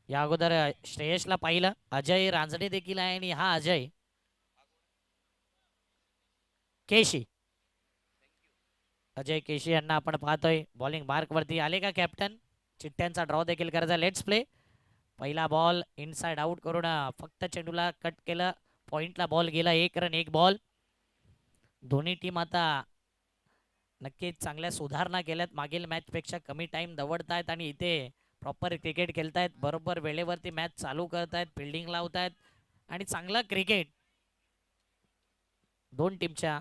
या अगोदर श्रेयसला पाहिलं, अजय रांजणे देखील आहे आणि हा अजय केशी, अजय केशी यांना आपण पाहतोय बॉलिंग मार्क वरती आले का कॅप्टन. चिठ्ठ्यांचा ड्रॉ देखील करायचा. Let's play. पहिला बॉल इनसाइड आउट करून फक्त चेंडूला कट केलं. पॉइंटला बॉल गेला. 1 रन 1 बॉल. दोन्ही टीम आता नक्कीच चांगल्या सुधारणा केल्यात. मागील मॅचपेक्षा कमी टाइम दवडतायत आणि इथे प्रॉपर क्रिकेट खेळतायत. बरोबर वेळेवरती मॅच चालू करतायत, फिल्डिंग लावतायत आणि चांगलं क्रिकेट दोन टीमच्या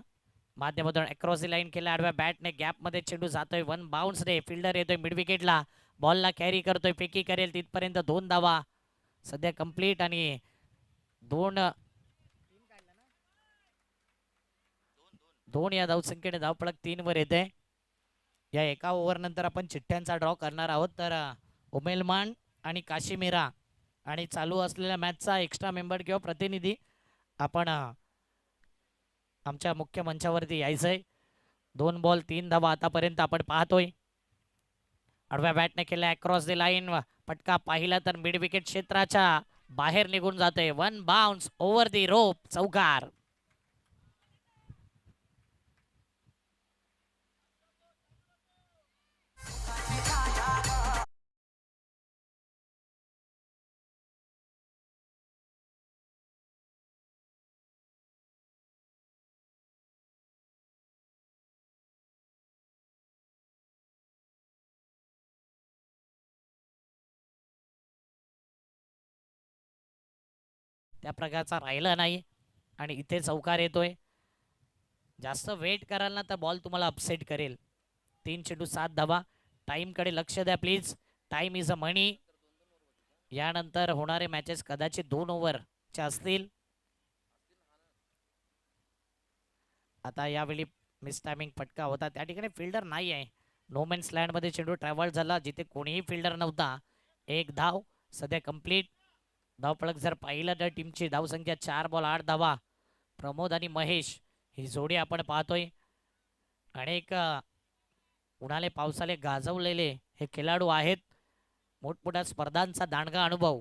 माध्यमातून अक्रॉस दी लाईन केला. आडव्या बॅटने गॅपमध्ये चेंडू जातोय. वन बाउन्स रे. फिल्डर येतोय मिड विकेटला. बॉलला कॅरी करतोय. फेकी करेल तिथपर्यंत 2 धावा सध्या कंप्लीट आणि दोन दोन या धावसंख्येने धावपळक 3 वर येते. या एका ओव्हर नंतर आपण चिठ्ठ्यांचा ड्रॉ करणार आहोत. तर उमेलमान आणि काशीमीरा आणि चालू असलेल्या मॅचचा एक्स्ट्रा मेंबर किंवा प्रतिनिधी आपण आमच्या मुख्य मंचावरती यायचंय. 2 बॉल 3 धावा आतापर्यंत आपण पाहतोय. आडव्या बॅटने केला अक्रॉस द लाईन. पटका पाहिला तर मिड विकेट क्षेत्राच्या बाहेर निघून जातोय. वन बाउन्स ओव्हर दी रोप. चौकार. त्या प्रकारचा राहिला नाही आणि इथे चौकार येतोय. जास्त वेट कराल ना तर बॉल तुम्हाला अपसेट करेल. 3 चेंडू 7 धावा. टाइम कडे लक्ष द्या please. Time is a money. यानंतर होणारे मॅचेस कदाचित 2 ओव्हरचे असतील. आता यावेळी मिस टायमिंग फटका होता. त्या ठिकाणी फिल्डर नाही आहे. नो मॅन्स लँड मध्ये चेंडू ट्रॅव्हल झाला जिथे कोणीही फिल्डर नव्हता. 1 धाव सध्या कंप्लीट. धावपळक जर पाहिलं तर टीमची धावसंख्या 4 बॉल 8 धावा. प्रमोद आणि महेश ही जोडी आपण पाहतोय. अनेक उन्हाळे पावसाले गाजवलेले हे खेळाडू आहेत. मोठमोठ्या स्पर्धांचा दांडगा अनुभव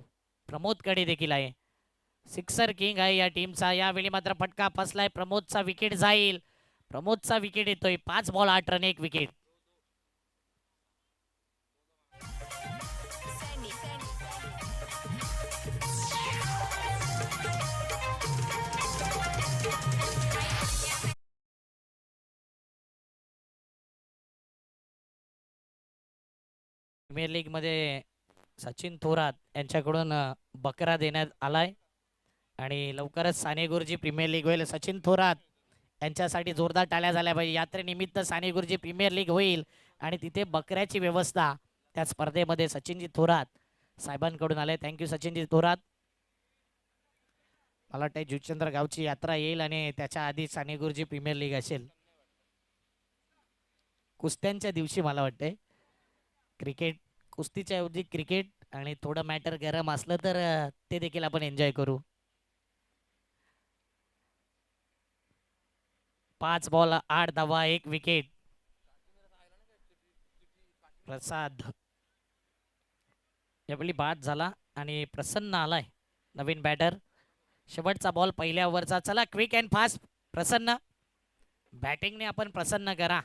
प्रमोदकडे देखील आहे. सिक्सर किंग आहे या टीमचा. यावेळी मात्र फटका फसलाय. प्रमोदचा विकेट जाईल. प्रमोदचा विकेट येतोय. 5 ball 8 run 1 wicket. Premier league मध्ये सचिन थोरात यांच्याकडून बकरा देण्यात आलाय आणि लवकरच साने गुरुजी प्रीमियर लीग होईल. सचिन थोरात यांच्यासाठी जोरदार टाळ्या झाल्या पाहिजे. यात्रेनिमित्त साने गुरुजी प्रीमियर लीग होईल आणि तिथे बकऱ्याची व्यवस्था त्या स्पर्धेमध्ये सचिनजी थोरात साहेबांकडून आले. थँक्यू सचिनजी थोरात. मला वाटतं जुचंद्र गावची यात्रा येईल आणि त्याच्या आधी साने गुरुजी प्रीमियर लीग असेल. कुस्त्यांच्या दिवशी मला वाटतंय. क्रिकेट कुस्तीच्या ऐवजी क्रिकेट आणि थोडं मॅटर गरम असलं तर ते देखील आपण एन्जॉय करू. 5 बॉल 8 धावा 1 विकेट. प्रसाद यावेळी बाद झाला आणि प्रसन्न आलाय नवीन बॅटर. शेवटचा बॉल पहिल्या ओव्हरचा. चला क्विक अँड फास्ट. प्रसन्न बॅटिंगने आपण प्रसन्न करा.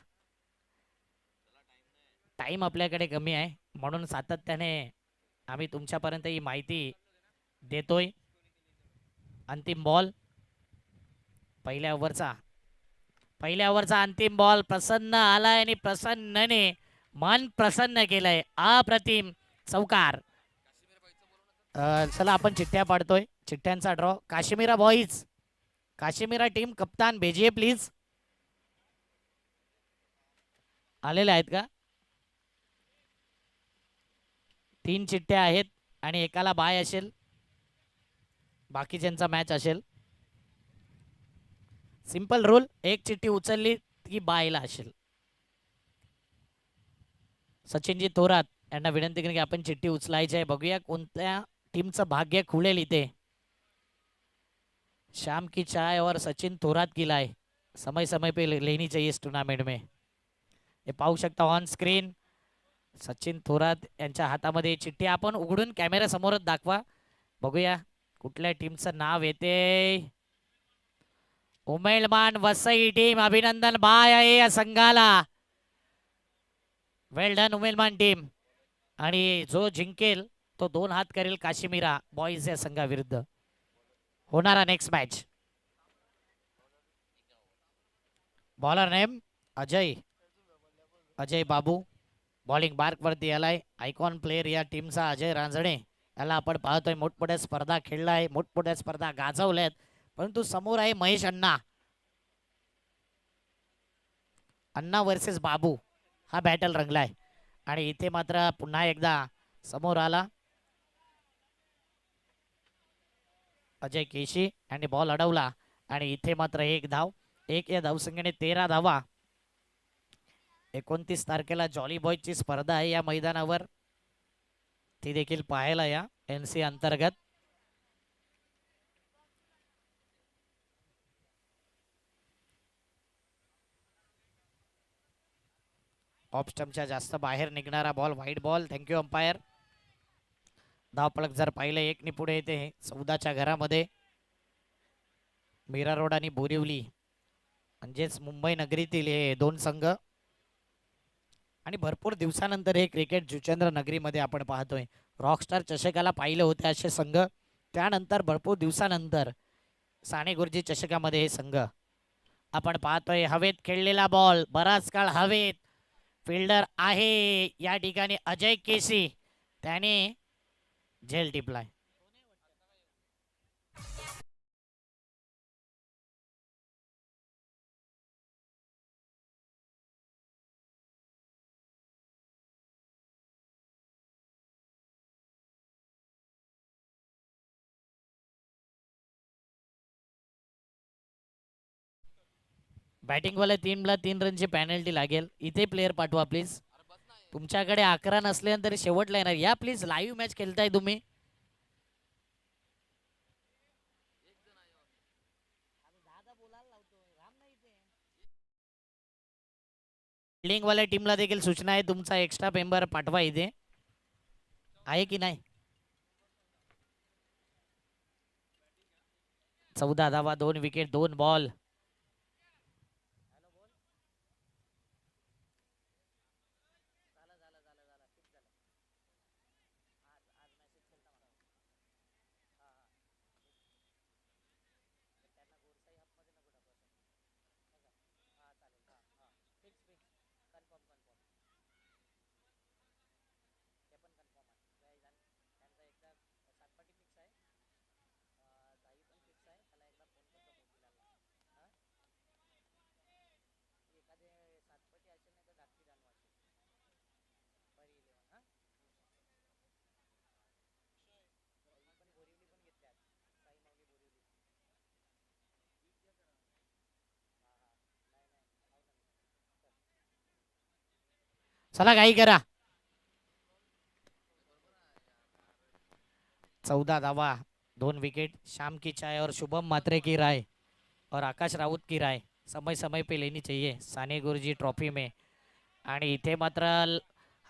टाइम आपल्याकडे कमी आहे म्हणून सातत्याने आम्ही तुमच्यापर्यंत ही माहिती देतोय. अंतिम बॉल पहिल्या ओव्हरचा अंतिम बॉल. प्रसन्न आलाय आणि प्रसन्नने मन प्रसन्न केलंय. अप्रतिम चौकार. चला आपण चिठ्ठ्या पाडतोय. चिठ्ठ्यांचा draw. Kashmira boys, Kashmira team कप्तान भेजिये प्लीज. आलेले आहेत का? 3 चिठ्ठ्या आहेत आणि एकाला बाय असेल, बाकीच्यांचा मॅच असेल. Simple rule. एक चिठ्ठी उचलली की बायला असेल. सचिनजी थोरात यांना विनंती करेन की आपण चिठ्ठी उचलायची आहे. बघूया कोणत्या टीमचं भाग्य खुलेल इथे. शाम की चाय और सचिन थोरात की लाय समय समय पे लेनी चाहिए इस टूर्नामेंट में. हे पाहू शकता ऑन स्क्रीन. सचिन थोरात यांच्या हातामध्ये चिठ्ठी आपण उघडून कॅमेरा समोरच दाखवा, बघूया कुठल्या टीमचं नाव येते. उमेलमान वसई टीम, अभिनंदन बाय आहे या संघाला. वेल डन उमेलमान टीम. आणि जो जिंकेल तो 2 हात करेल काश्मीरा बॉईज या संघाविरुद्ध होणारा next match. Bowler name Ajay Ajay Babu. Bowling mark वरती आलाय. आयकॉन प्लेयर या टीमचा अजय रांजणे याला आपण पाहतोय. मोठमोठ्या स्पर्धा खेळलाय, मोठमोठ्या स्पर्धा गाजवल्यात, परंतु समोर आहे महेश अण्णा. अण्णा वर्सेस बाबू हा बॅटल रंगलाय. आणि इथे मात्र पुन्हा एकदा समोर आला अजय केशी आणि बॉल अडवला. आणि इथे मात्र एक धाव, एक या धावसंख्येने 13 धावा. 29 तारखेला जॉली बॉयची स्पर्धा आहे या मैदानावर, ती देखील पाहायला या NC अंतर्गत. ऑफ स्टंपच्या जास्त बाहेर निघणारा ball, white ball. Thank you umpire. धावपळक जर पाहिलं एकनी पुढे येते 14च्या घरामध्ये. मीरा रोड आणि बोरिवली म्हणजेच मुंबई नगरीतील हे 2 संघ. आणि भरपूर दिवसानंतर हे क्रिकेट जुचंद्र नगरीमध्ये आपण पाहतोय. रॉकस्टार चषकाला पाहिलं होते असे संघ, त्यानंतर भरपूर दिवसानंतर साने गुरुजी चषकामध्ये हे संघ आपण पाहतोय. हवेत खेळलेला बॉल, बराच काळ हवेत. फिल्डर आहे या ठिकाणी अजय केसी, त्याने झेल टिपलाय. बॅटिंगवाल्या टीमला 3 रनची पॅनल्टी लागेल. इथे प्लेयर पाठवा प्लीज. तुमच्याकडे 11 नसल्यानंतर शेवटला येणार. या प्लीज, लाईव्ह मॅच खेळताय तुम्ही. फिल्डिंगवाल्या टीमला देखील सूचना आहे, तुमचा एक्स्ट्रा मेंबर पाठवा. इथे आहे की नाही. 14 धावा, 2 विकेट, 2 बॉल. चला काही करा. 14 धावा, 2 विकेट. शाम की चाय और शुभम मात्रे की राय और आकाश राउत की राय समय समय पे लेनी चाहिए साने गुरुजी ट्रॉफी में. आणि इथे मात्र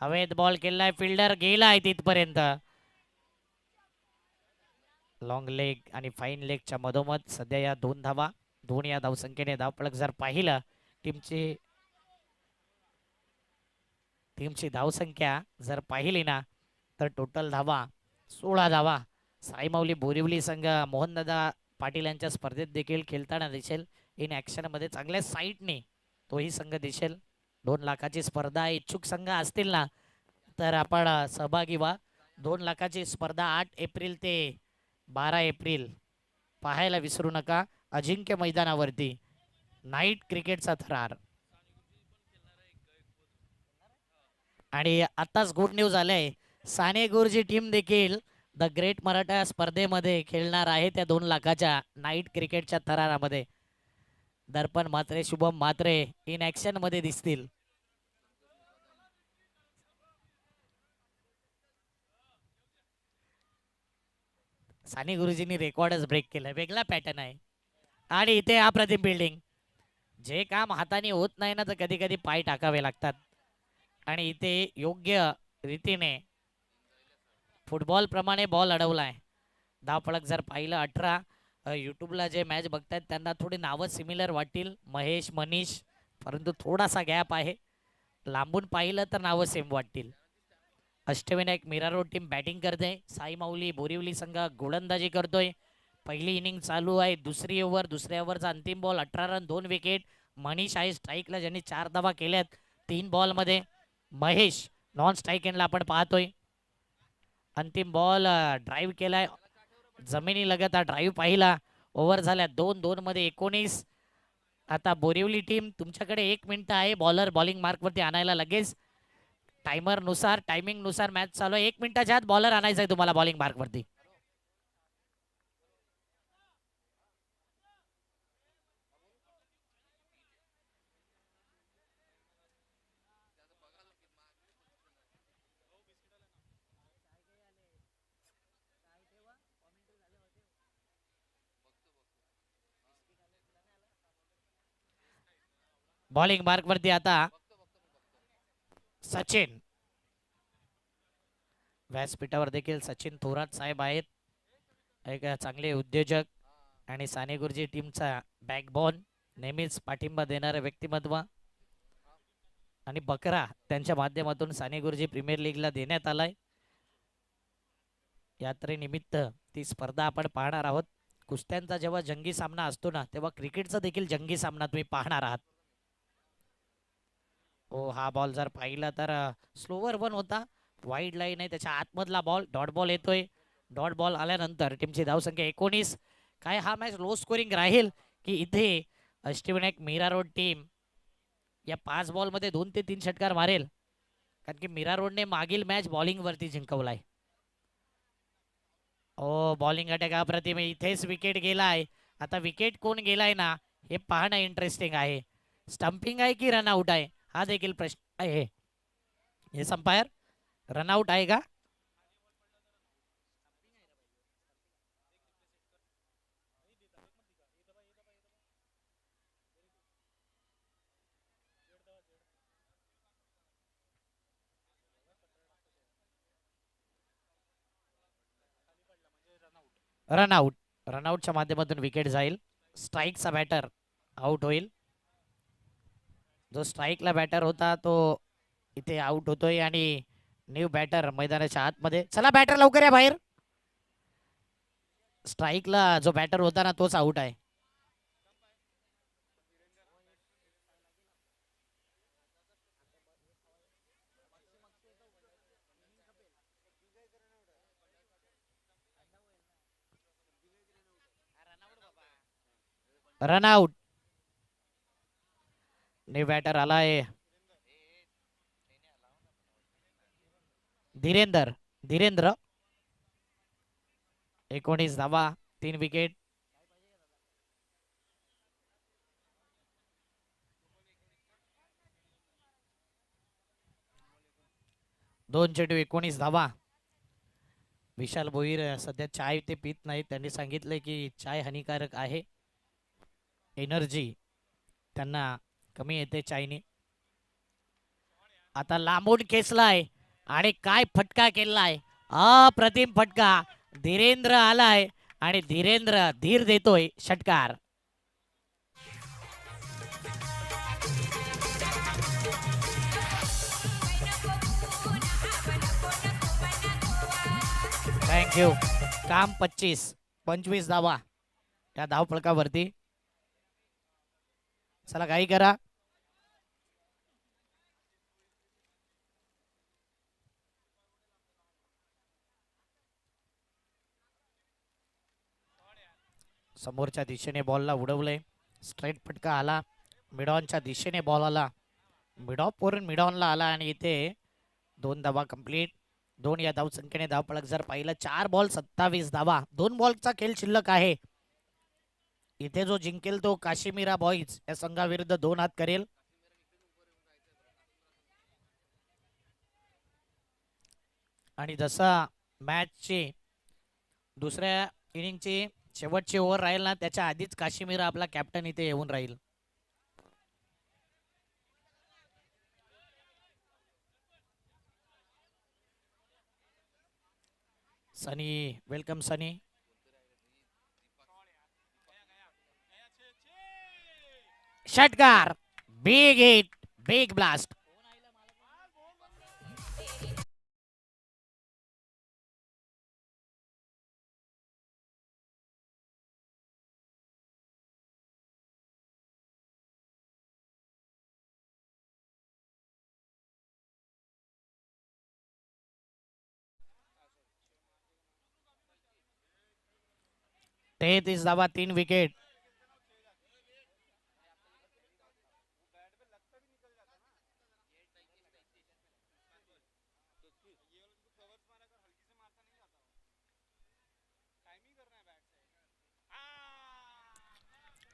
हवेत बॉल केलाय, फिल्डर गेलाय तिथपर्यंत. लॉंग लेग आणि फाईन लेगच्या मधोमध सध्या या 2 धावा, 2 या धावसंख्येने धावपळक जर पाहिलं टीमची धावसंख्या जर पाहिली ना, तर टोटल धावा 16 धावा. साईमाऊली बोरिवली संघ मोहनदादा पाटील यांच्या स्पर्धेत देखील खेळताना दिसेल. इन ॲक्शन मध्ये चांगल्या साईटने तोही संघ दिसेल. 2 लाखाची स्पर्धा. इच्छुक संघ असतील ना तर आपण सहभागी व्हा. 2 लाखाची स्पर्धा 8 एप्रिल ते 12 एप्रिल पाहायला विसरू नका. अजिंक्य मैदानावरती नाईट क्रिकेटचा थरार. आणि आताच गुड न्यूज आलंय, साने गुरुजी टीम देखील द ग्रेट मराठा स्पर्धेमध्ये खेळणार आहे त्या 2 लाखाच्या नाईट क्रिकेटच्या थरारामध्ये. दर्पण म्हात्रे, शुभम म्हात्रे इन ॲक्शन मध्ये दिसतील. साने गुरुजींनी रेकॉर्डच ब्रेक केलं, वेगळा पॅटर्न आहे. आणि इथे अप्रतिम बिल्डिंग. जे काम हाताने होत नाही ना, तर कधी कधी पाय टाकावे लागतात. आणि इथे योग्य रीतीने फुटबॉल प्रमाणे बॉल अडवलाय. धावफलक जर पाहिलं 18, यूट्यूबला जे मॅच बघतायत त्यांना थोडी नावं सिमिलर वाटतील, महेश, मनीष, परंतु थोडासा गॅप आहे. लांबून पाहिलं तर नावं सेम वाटतील. अष्टविनायक मीरा रोड टीम बॅटिंग करते. साई माऊली बोरिवली संघ गोलंदाजी करतोय. पहिली इनिंग चालू आहे. दुसरी ओव्हर, दुसऱ्या ओव्हरचा अंतिम बॉल, 18 रन 2 विकेट. मनीष आहे स्ट्राईकला, ज्यांनी 4 धावा केल्यात 3 बॉलमध्ये. महेश नॉन स्ट्राईक एंडला आपण पाहतोय. अंतिम बॉल ड्राईव्ह केलाय, जमिनी लगत हा ड्राईव्ह पाहिला. ओव्हर झाल्या 2-2 मध्ये 19. आता बोरिवली टीम तुमच्याकडे 1 मिनिट आहे बॉलर बॉलिंग मार्कवरती आणायला. लगेच टायमर नुसार, टायमिंग नुसार मॅच चालू आहे. 1 मिनिटाच्या आत बॉलर आणायचा आहे तुम्हाला बॉलिंग मार्कवरती. बॉलिंग मार्कवरती आता सचिन. व्यासपीठावर देखील सचिन थोरात साहेब आहेत, एक चांगले उद्योजक आणि साने गुरुजी टीमचा बॅकबोन, नेहमीच पाठिंबा देणारे व्यक्तिमत्व. आणि बकरा त्यांच्या माध्यमातून साने गुरुजी प्रीमियर लीगला देण्यात आलाय. यात्रेनिमित्त ती स्पर्धा आपण पाहणार आहोत. कुस्त्यांचा जेव्हा जंगी सामना असतो ना, तेव्हा क्रिकेटचा देखील जंगी सामना तुम्ही पाहणार आहात. हो, हा बॉल जर पाहिला तर स्लोवर वन होता, वाईड लाईन आहे, त्याच्या आतमधला बॉल, डॉट बॉल येतोय. डॉट बॉल आल्यानंतर टीमची धावसंख्या 19. काय हा मॅच लो स्कोरिंग राहील की इथे अष्टविनायक मीरा रोड टीम या 5 बॉलमध्ये 2 ते 3 षटकार मारेल? कारण की मीरा रोडने मागील मॅच बॉलिंग वरती जिंकवलाय. ओ, बॉलिंग अटॅक अप्रतिम, इथेच विकेट गेलाय. आता विकेट कोण गेलाय ना, हे पाहणं इंटरेस्टिंग आहे. स्टंपिंग आहे की रनआउट आहे, हा देखील प्रश्न आहे. हे संपायर रनआउट आहे का? रनआउट. रनआउटच्या माध्यमातून विकेट जाईल. स्ट्राईकचा बॅटर आउट होईल. जो स्ट्राईकला बॅटर होता तो इथे आउट होतोय आणि न्यू बॅटर मैदानाच्या आतमध्ये. चला बॅटर लवकर या बाहेर. स्ट्राईकला जो बॅटर होता ना, तोच आउट आहे. रनआउट. न्यू बॅटर आलाय धीरेंद्र. धीरेंद्र 19 धावा, 3 विकेट. दोन चेंडू 19 धावा. विशाल भोईर सध्या चाय ते पित नाही, त्यांनी सांगितलंय की चाय हानिकारक आहे, एनर्जी त्यांना कमी येते चायने. आता लांबून खेचलाय आणि काय फटका केलाय, अप्रतिम फटका. धीरेंद्र आलाय आणि धीरेंद्र धीर देतोय षटकार. थँक्यू. काम 25 धावा त्या धावफलकावरती. चला काही करा. समोरच्या दिशेने बॉलला उडवलंय, स्ट्रेट फटका आला. मिडॉनच्या दिशेने बॉल आला, मिडॉप वरून मिडॉनला आला आणि इथे 2 धावा कंप्लीट. 2 या धावसंख्येने धावफलक जर पाहिलं, 4 बॉल 27 धावा. 2 बॉलचा खेळ शिल्लक आहे. इथे जो जिंकेल तो काश्मीरा बॉईज या संघाविरुद्ध 2 हात करेल. आणि जसा मॅचची दुसऱ्या इनिंगची शेवटची ओव्हर राहील ना, त्याच्या आधीच काश्मीरा आपला कॅप्टन इथे येऊन राहील. सनी, वेलकम सनी. षटकार, बिग हिट, बिग ब्लास्ट. तेहतीस धावा, 3 विकेट.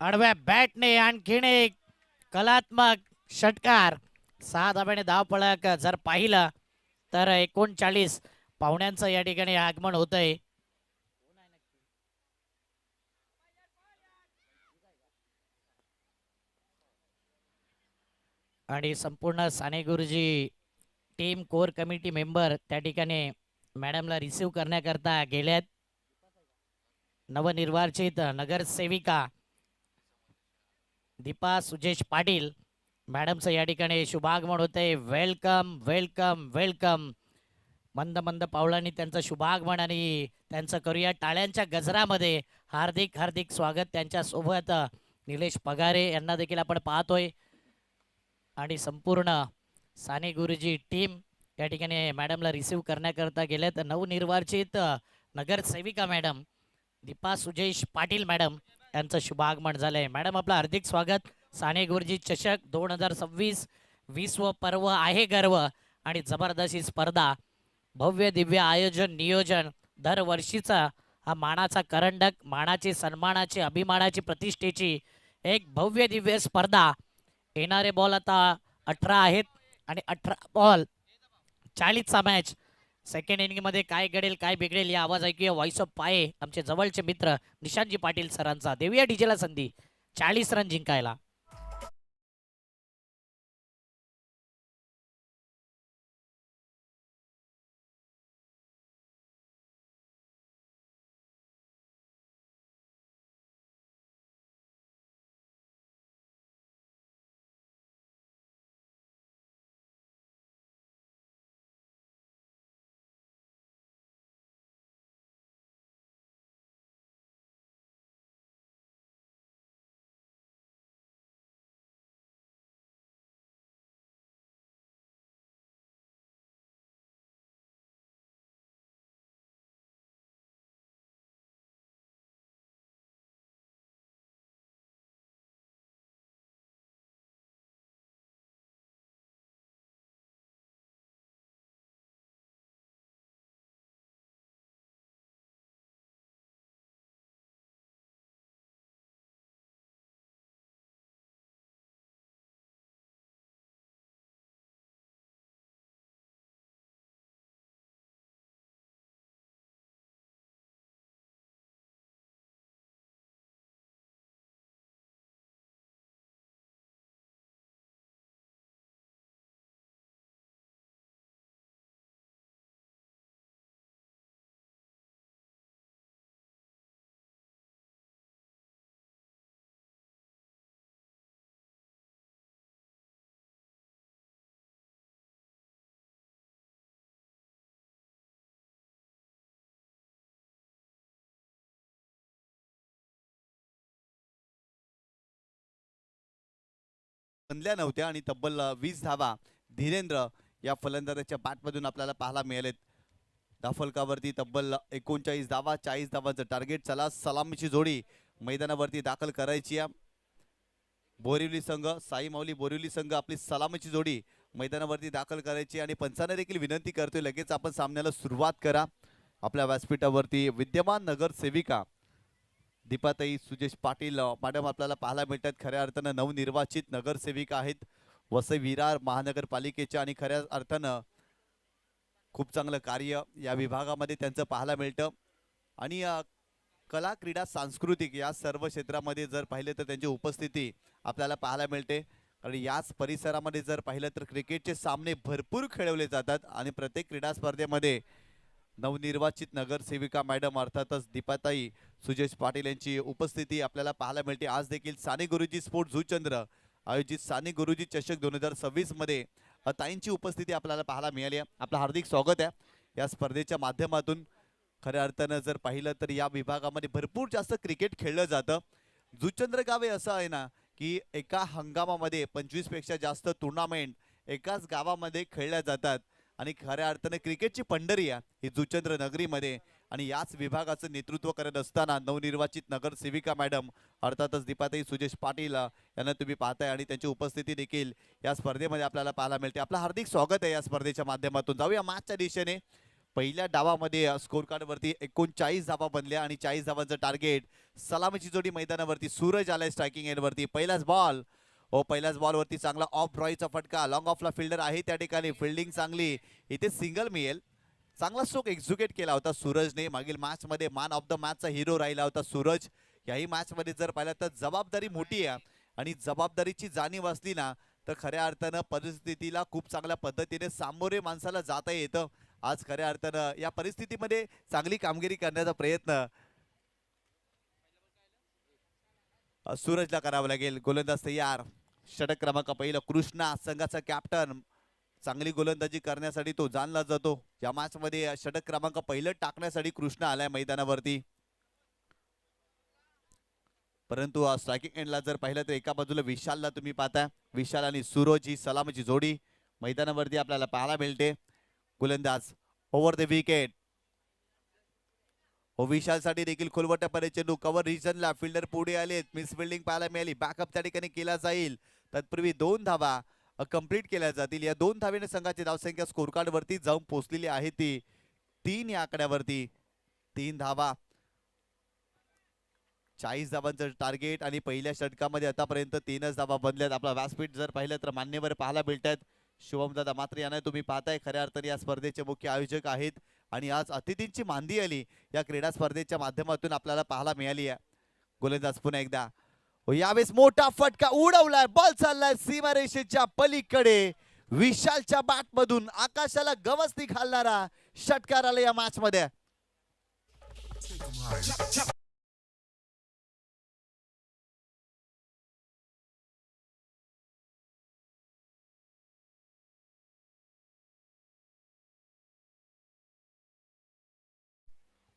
आडव्या बॅटने आणखीन एक कलात्मक षटकार. 6 धाब्याने धावफलक जर पाहिलं तर 39 पाहुण्यांचं या ठिकाणी आगमन होतंय. आणि संपूर्ण Sane Guruji team core committee member त्या ठिकाणी मॅडमला रिसीव करण्याकरता गेल्यात. नवनिर्वाचित नगरसेविका दीपा सुजेश पाटील मॅडमचं या ठिकाणी शुभागमन होतंय. Welcome welcome welcome. मंद मंद पावलांनी त्यांचं शुभागमन आणि त्यांचं करूया टाळ्यांच्या गजरामध्ये हार्दिक हार्दिक स्वागत. त्यांच्या सोबत निलेश पगारे यांना देखील आपण पाहतोय. आणि संपूर्ण साने गुरुजी टीम या ठिकाणी मॅडमला रिसीव करण्याकरता गेले. तर नवनिर्वाचित नगरसेविका मॅडम दीपा सुजेश पाटील मॅडम यांचं शुभागमन झालंय. मॅडम आपलं हार्दिक स्वागत. साने गुरुजी चषक 2026 विश्व पर्व आहे गर्व आणि जबरदस्त ही स्पर्धा. भव्य दिव्य आयोजन नियोजन दरवर्षीचा हा मानाचा करंडक, मानाची सन्मानाची अभिमानाची प्रतिष्ठेची एक भव्य दिव्य स्पर्धा. येणारे बॉल आता 18 आहेत आणि 18 बॉल 40चा मॅच. सेकंड इनिंग मध्ये काय घडेल काय बिघडेल या आवाज ऐकूया व्हॉइस ऑफ पाये आमचे जवळचे मित्र निशांतजी पाटील सरांचा. देऊया डीजेला संधी 40 रन जिंकायला. बनल्या नव्हत्या आणि तब्बल 20 धावा धीरेंद्र या फलंदाजाच्या बॅटमधून आपल्याला पाहायला मिळालेत. धाफलकावरती तब्बल 39 धावा, 40 धावांचं टार्गेट. चला सलामीची जोडी मैदानावरती दाखल करायची आहे. बोरिवली संघ, साई माऊली बोरिवली संघ आपली सलामीची जोडी मैदानावरती दाखल करायची आणि पंचांना देखील विनंती करतोय लगेच आपण सामन्याला सुरुवात करा. आपल्या व्यासपीठावरती विद्यमान नगरसेविका दीपाताई सुजेश पाटील मॅडम आपल्याला पाहायला मिळतात. खऱ्या अर्थानं नवनिर्वाचित नगरसेविका आहेत वसई विरार महानगरपालिकेच्या आणि खऱ्या अर्थानं खूप चांगलं कार्य या विभागामध्ये त्यांचं पाहायला मिळतं. आणि कला क्रीडा सांस्कृतिक या सर्व क्षेत्रामध्ये जर पाहिलं तर त्यांची उपस्थिती आपल्याला पाहायला मिळते. आणि याच परिसरामध्ये जर पाहिलं तर क्रिकेटचे सामने भरपूर खेळवले जातात आणि प्रत्येक क्रीडा स्पर्धेमध्ये नवनिर्वाचित नगरसेविका मॅडम अर्थातच दीपाताई सुजेश पाटील यांची उपस्थिती आपल्याला पाहायला मिळते. आज देखील साने गुरुजी स्पोर्ट जुचंद्र आयोजित साने गुरुजी चषक 2026 मध्ये ताईंची उपस्थिती आपल्याला पाहायला मिळाली आहे. आपलं हार्दिक स्वागत आहे या स्पर्धेच्या माध्यमातून. खऱ्या अर्थानं जर पाहिलं तर या विभागामध्ये भरपूर जास्त क्रिकेट खेळलं जातं. जुचंद्र गाव हे असं आहे ना की एका हंगामामध्ये 25 पेक्षा जास्त टुर्नामेंट एकाच गावामध्ये खेळल्या जातात आणि खऱ्या अर्थाने क्रिकेटची पंढरी आहे ही जुचंद्र नगरीमध्ये. आणि याच विभागाचं नेतृत्व करत असताना नवनिर्वाचित नगरसेविका मॅडम अर्थातच दीपाताई सुजेश पाटील यांना तुम्ही पाहताय आणि त्यांची उपस्थिती देखील या स्पर्धेमध्ये आपल्याला पाहायला मिळते. आपलं हार्दिक स्वागत आहे या स्पर्धेच्या माध्यमातून. जाऊया मॅचच्या दिशेने. पहिल्या डावामध्ये स्कोर कार्ड वरती 39 धावा बनल्या आणि 40 धावांचं टार्गेट. सलामीची जोडी मैदानावरती. सूरज आलाय स्ट्रायकिंग एंड वरती. पहिलाच बॉल पहिल्याच बॉल वरती चांगला ऑफ ड्रॉईचा फटका. लॉंग ऑफला फिल्डर आहे त्या ठिकाणी. फिल्डिंग चांगली. इथे सिंगल मिळेल. चांगला स्ट्रोक एक्झिक्यूट केला होता सूरजने. मागील मॅच मध्ये मॅन ऑफ द मॅचचा हिरो राहिला होता सूरज. याही मॅच मध्ये जर पाहिलं तर जबाबदारी मोठी आहे आणि जबाबदारीची जाणीव असली ना तर खऱ्या अर्थानं परिस्थितीला खूप चांगल्या पद्धतीने सामोरे माणसाला जाता येतं. आज खऱ्या अर्थानं या परिस्थितीमध्ये चांगली कामगिरी करण्याचा प्रयत्न सूरजला करावा लागेल. गोलंदाज तयार. षटक क्रमांक पहिला कृष्णा संघाचा कॅप्टन. चांगली गोलंदाजी करण्यासाठी तो जाणला जातो. या मॅच मध्ये षटक क्रमांक पहिलं टाकण्यासाठी कृष्णा आलाय मैदानावरती. परंतु स्ट्रायकिंग एंडला जर पाहिलं तर एका बाजूला विशालला तुम्ही पाहताय. विशाल आणि सूरज ही सलामीची जोडी मैदानावरती आपल्याला पाहायला मिळते. गोलंदाज ओव्हर द विकेट. विशाल साठी देखील खोलवटापर्यंत चेंडू. कव्हर रिजनला फिल्डर पुढे आलेत. मिस फिल्डिंग पाहायला मिळाली. बॅकअप त्या ठिकाणी केला जाईल. तत्पूर्वी 2 धावा कंप्लीट केल्या जातील. या 2 धावेने संघाची धावसंख्या स्कोर कार्ड वरती जाऊन पोहोचलेली आहे ती 3 या आकड्यावरती. 3 धावा 40 धावांचं टार्गेट आणि पहिल्या षटकामध्ये आतापर्यंत 3च धावा बनल्यात. आपला व्यासपीठ जर पाहिलं तर मान्यवर पाहायला मिळतात. शुभमदादा मात्र यांना तुम्ही पाहताय खऱ्या अर्थाने या स्पर्धेचे मुख्य आयोजक आहेत आणि आज अतिथींची मांदी आली या क्रीडा स्पर्धेच्या माध्यमातून आपल्याला पाहायला मिळाली आहे. गोलंदाज पुन्हा एकदा. यावेळेस मोठा फटका उडवलाय. बॉल चाललाय सीमारेषेच्या पलीकडे. विशालच्या बॅट मधून आकाशाला गवसणी घालणारा षटकार आला या मॅच मध्ये.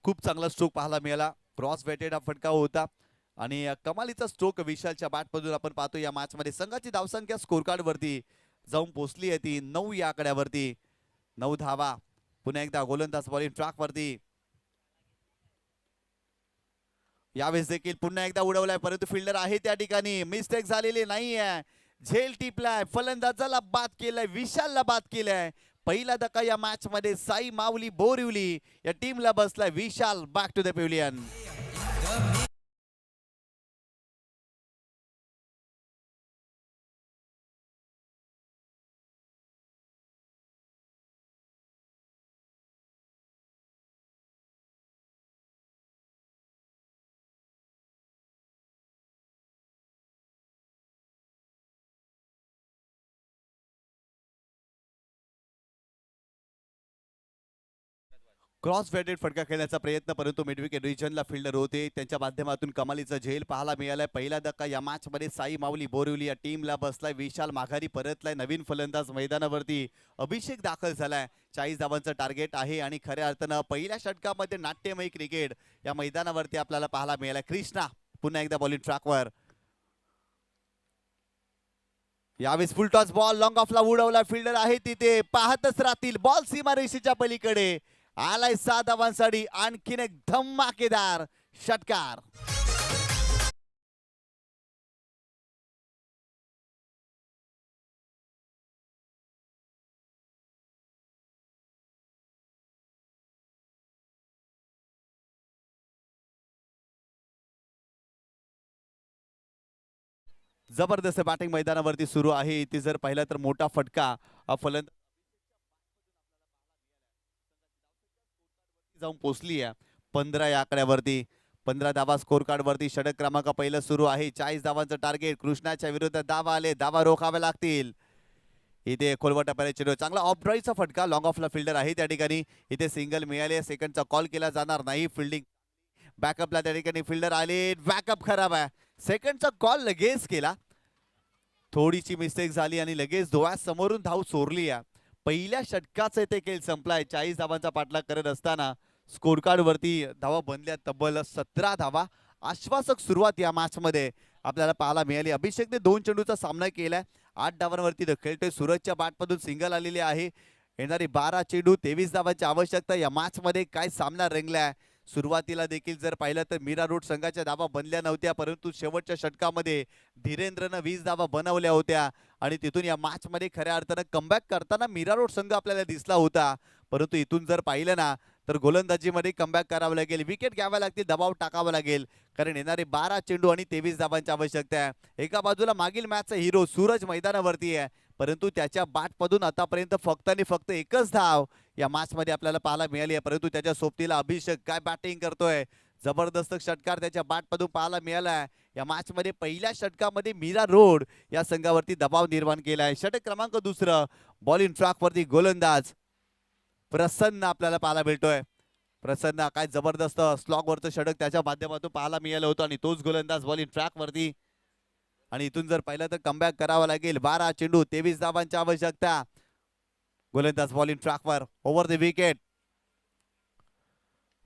खूप चांगला स्ट्रोक पाहायला मिळाला. क्रॉस वेटेड हा फटका होता आणि कमालीचा स्ट्रोक विशालच्या बॅटमधून आपण पाहतो या मॅच मध्ये. संघाची धावसंख्या स्कोर कार्ड वरती जाऊन पोहोचली आहे ती 9 या आकड्यावरती. 9 धावा. पुन्हा एकदा गोलंदाज बॉलिंग ट्रॅक वरती. यावेळेस देखील पुन्हा एकदा उडवलाय परंतु फिल्डर आहे त्या ठिकाणी. मिस्टेक झालेली नाहीये. झेल टिपलाय. फलंदाजाला बाद केलाय. विशालला बाद केलाय. पहिला धक्का या मॅच मध्ये साई माऊली बोरिवली या टीमला बसलाय. Vishal back to the pavilion. Cross weighted फटका खेळण्याचा प्रयत्न परंतु मिडविकेट रिजनला फिल्डर होते. त्यांच्या माध्यमातून कमालीचा झेल पाहायला मिळालाय. पहिला धक्का या मॅच मध्ये साई माऊली बोरिवली या टीमला बसलाय. विशाल माघारी परतलाय. नवीन फलंदाज मैदानावरती अभिषेक दाखल झालाय. 40 धावांचं टार्गेट आहे आणि खऱ्या अर्थानं पहिल्या षटकामध्ये नाट्यमय क्रिकेट या मैदानावरती आपल्याला पाहायला मिळालाय. कृष्णा पुन्हा एकदा बॉलिंग ट्रॅकवर. यावेळेस फुल टॉस बॉल लॉंग ऑफला उडवला. फिल्डर आहे तिथे. पाहतच राहतील. बॉल सीमारेषेच्या पलीकडे आलाय. 7 धावांसाठी आणखीन एक धमाकेदार षटकार. जबरदस्त बॅटिंग मैदानावरती सुरू आहे. इथे जर पाहिलं तर मोठा फटका फलंदाज जाऊन पोहोचली आहे 15 या आकड्यावरती. 15 धावा स्कोर कार्ड वरती. षटक क्रमांक पहिलं सुरू आहे. 40 धावांचं टार्गेट. कृष्णाच्या विरोधात धावा आले. धावा रोखाव्या लागतील. इथे खोलवटा पर्यंत चेंडू चांगला ऑफ ड्राईव्हचा फटका लॉंग ऑफला फिल्डर आहे त्या ठिकाणी. इथे सिंगल मिळाले, सेकंडचा कॉल केला जाणार नाही. फिल्डिंग बॅकअपला त्या ठिकाणी फिल्डर आले, बॅकअप खराब आहे. सेकंडचा कॉल लगेच केला, थोडीशी मिस्टेक झाली आणि लगेच डोळ्यासमोरून धाव चोरली आहे. पहिल्या षटकाचा इथे खेळ संपलाय. 40 धावांचा पाठलाग करत असताना स्कोर कार्ड वरती धावा बनल्या तब्बल 17 धावा. आश्वासक सुरुवात या मॅच मध्ये आपल्याला पाहायला मिळाली. अभिषेकने 2 चेंडूचा सामना केलाय, 8 धावांवरती खेळतोय. सूरजच्या बॅटमधून सिंगल आलेली आहे. येणारी 12 चेंडू 23 धावांची आवश्यकता. या मॅच मध्ये काय सामना रंगलाय. सुरुवातीला देखील जर पाहिलं तर मीरा रोड संघाच्या धावा बनल्या नव्हत्या, परंतु शेवटच्या षटकामध्ये धीरेंद्रनं 20 धावा बनवल्या होत्या आणि तिथून या मॅच मध्ये खऱ्या अर्थानं कमबॅक करताना मीरा रोड संघ आपल्याला दिसला होता. परंतु इथून जर पाहिलं ना तर गोलंदाजीमध्ये कमबॅक करावं लागेल, विकेट घ्याव्या लागतील, दबाव टाकावा लागेल, कारण येणारे 12 चेंडू आणि 23 धावांची आवश्यकता आहे. एका बाजूला मागील मॅचचा हिरो सूरज मैदानावरती आहे, परंतु त्याच्या बॅटमधून आतापर्यंत फक्त आणि फक्त एकच धाव या मॅच मध्ये आपल्याला पाहायला मिळाली आहे. परंतु त्याच्या सोबतीला अभिषेक काय बॅटिंग करतोय, जबरदस्त षटकार त्याच्या बॅटमधून पाहायला मिळाला आहे. या मॅच मध्ये पहिल्या षटकामध्ये मीरा रोड या संघावरती दबाव निर्माण केला आहे. षटक क्रमांक 2 बॉलिंग ट्रॅक वरती गोलंदाज प्रसन्न आपल्याला पाहायला मिळतोय. प्रसन्न काय जबरदस्त स्लॉग वरचं षटक त्याच्या माध्यमातून पाहायला मिळालं होतं आणि तोच गोलंदाज बॉलिंग ट्रॅक वरती. आणि इथून जर पाहिलं तर कमबॅक करावा लागेल. 12 चेंडू 23 धावांची आवश्यकता. गोलंदाज बॉलिंग ट्रॅकवर ओव्हर द विकेट.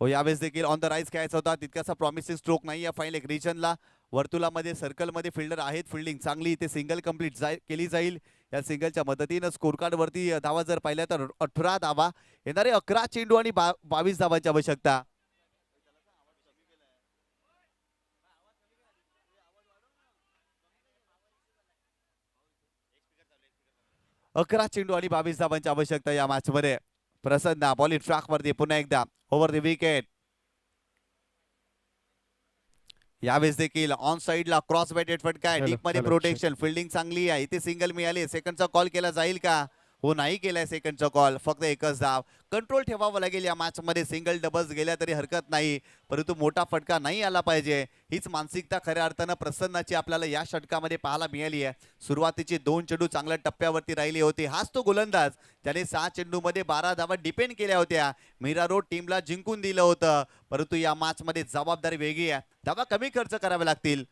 हो, यावेळेस देखील ऑन द राईज खेळायचा होता, तितकासा प्रॉमिसिंग स्ट्रोक नाही या फाईनल एक रिजनला. वर्तुळामध्ये सर्कलमध्ये फिल्डर आहेत, फिल्डिंग चांगली, इथे सिंगल कंप्लीट केली जाईल. या सिंगलच्या मदतीनं स्कोर कार्ड वरती धावा जर पाहिल्या तर 18 धावा. येणारे 11 चेंडू आणि 22 धावांची आवश्यकता. 11 चेंडू आणि 22 धावांची आवश्यकता या मॅच मध्ये. प्रसन्न बॉलिंग ट्रॅक वरती पुन्हा एकदा ओव्हर द विकेट. यावेळेस देखील ऑन साइडला क्रॉस बॅटेड फटका आहे, डीप मध्ये प्रोटेक्शन, फिल्डिंग चांगली आहे. इथे सिंगल मिळाली, सेकंडचा कॉल केला जाईल का? हो, नाही केलाय सेकंडचा कॉल, फक्त एकच धाव. कंट्रोल ठेवावं लागेल या मॅच मध्ये. सिंगल डबल्स गेल्या तरी हरकत नाही, परंतु मोठा फटका नाही आला पाहिजे. हीच मानसिकता खऱ्या अर्थानं प्रसन्नाची आपल्याला या षटकामध्ये पाहायला मिळाली आहे. सुरुवातीचे 2 चेंडू चांगल्या टप्प्यावरती राहिले होते. हाच तो गोलंदाज त्याने 6 चेंडूमध्ये 12 धावा डिपेंड केल्या होत्या. मीरा रोड टीमला जिंकून दिलं होतं, परंतु या मॅच मध्ये जबाबदारी वेगळी आहे, धावा कमी खर्च करावे लागतील.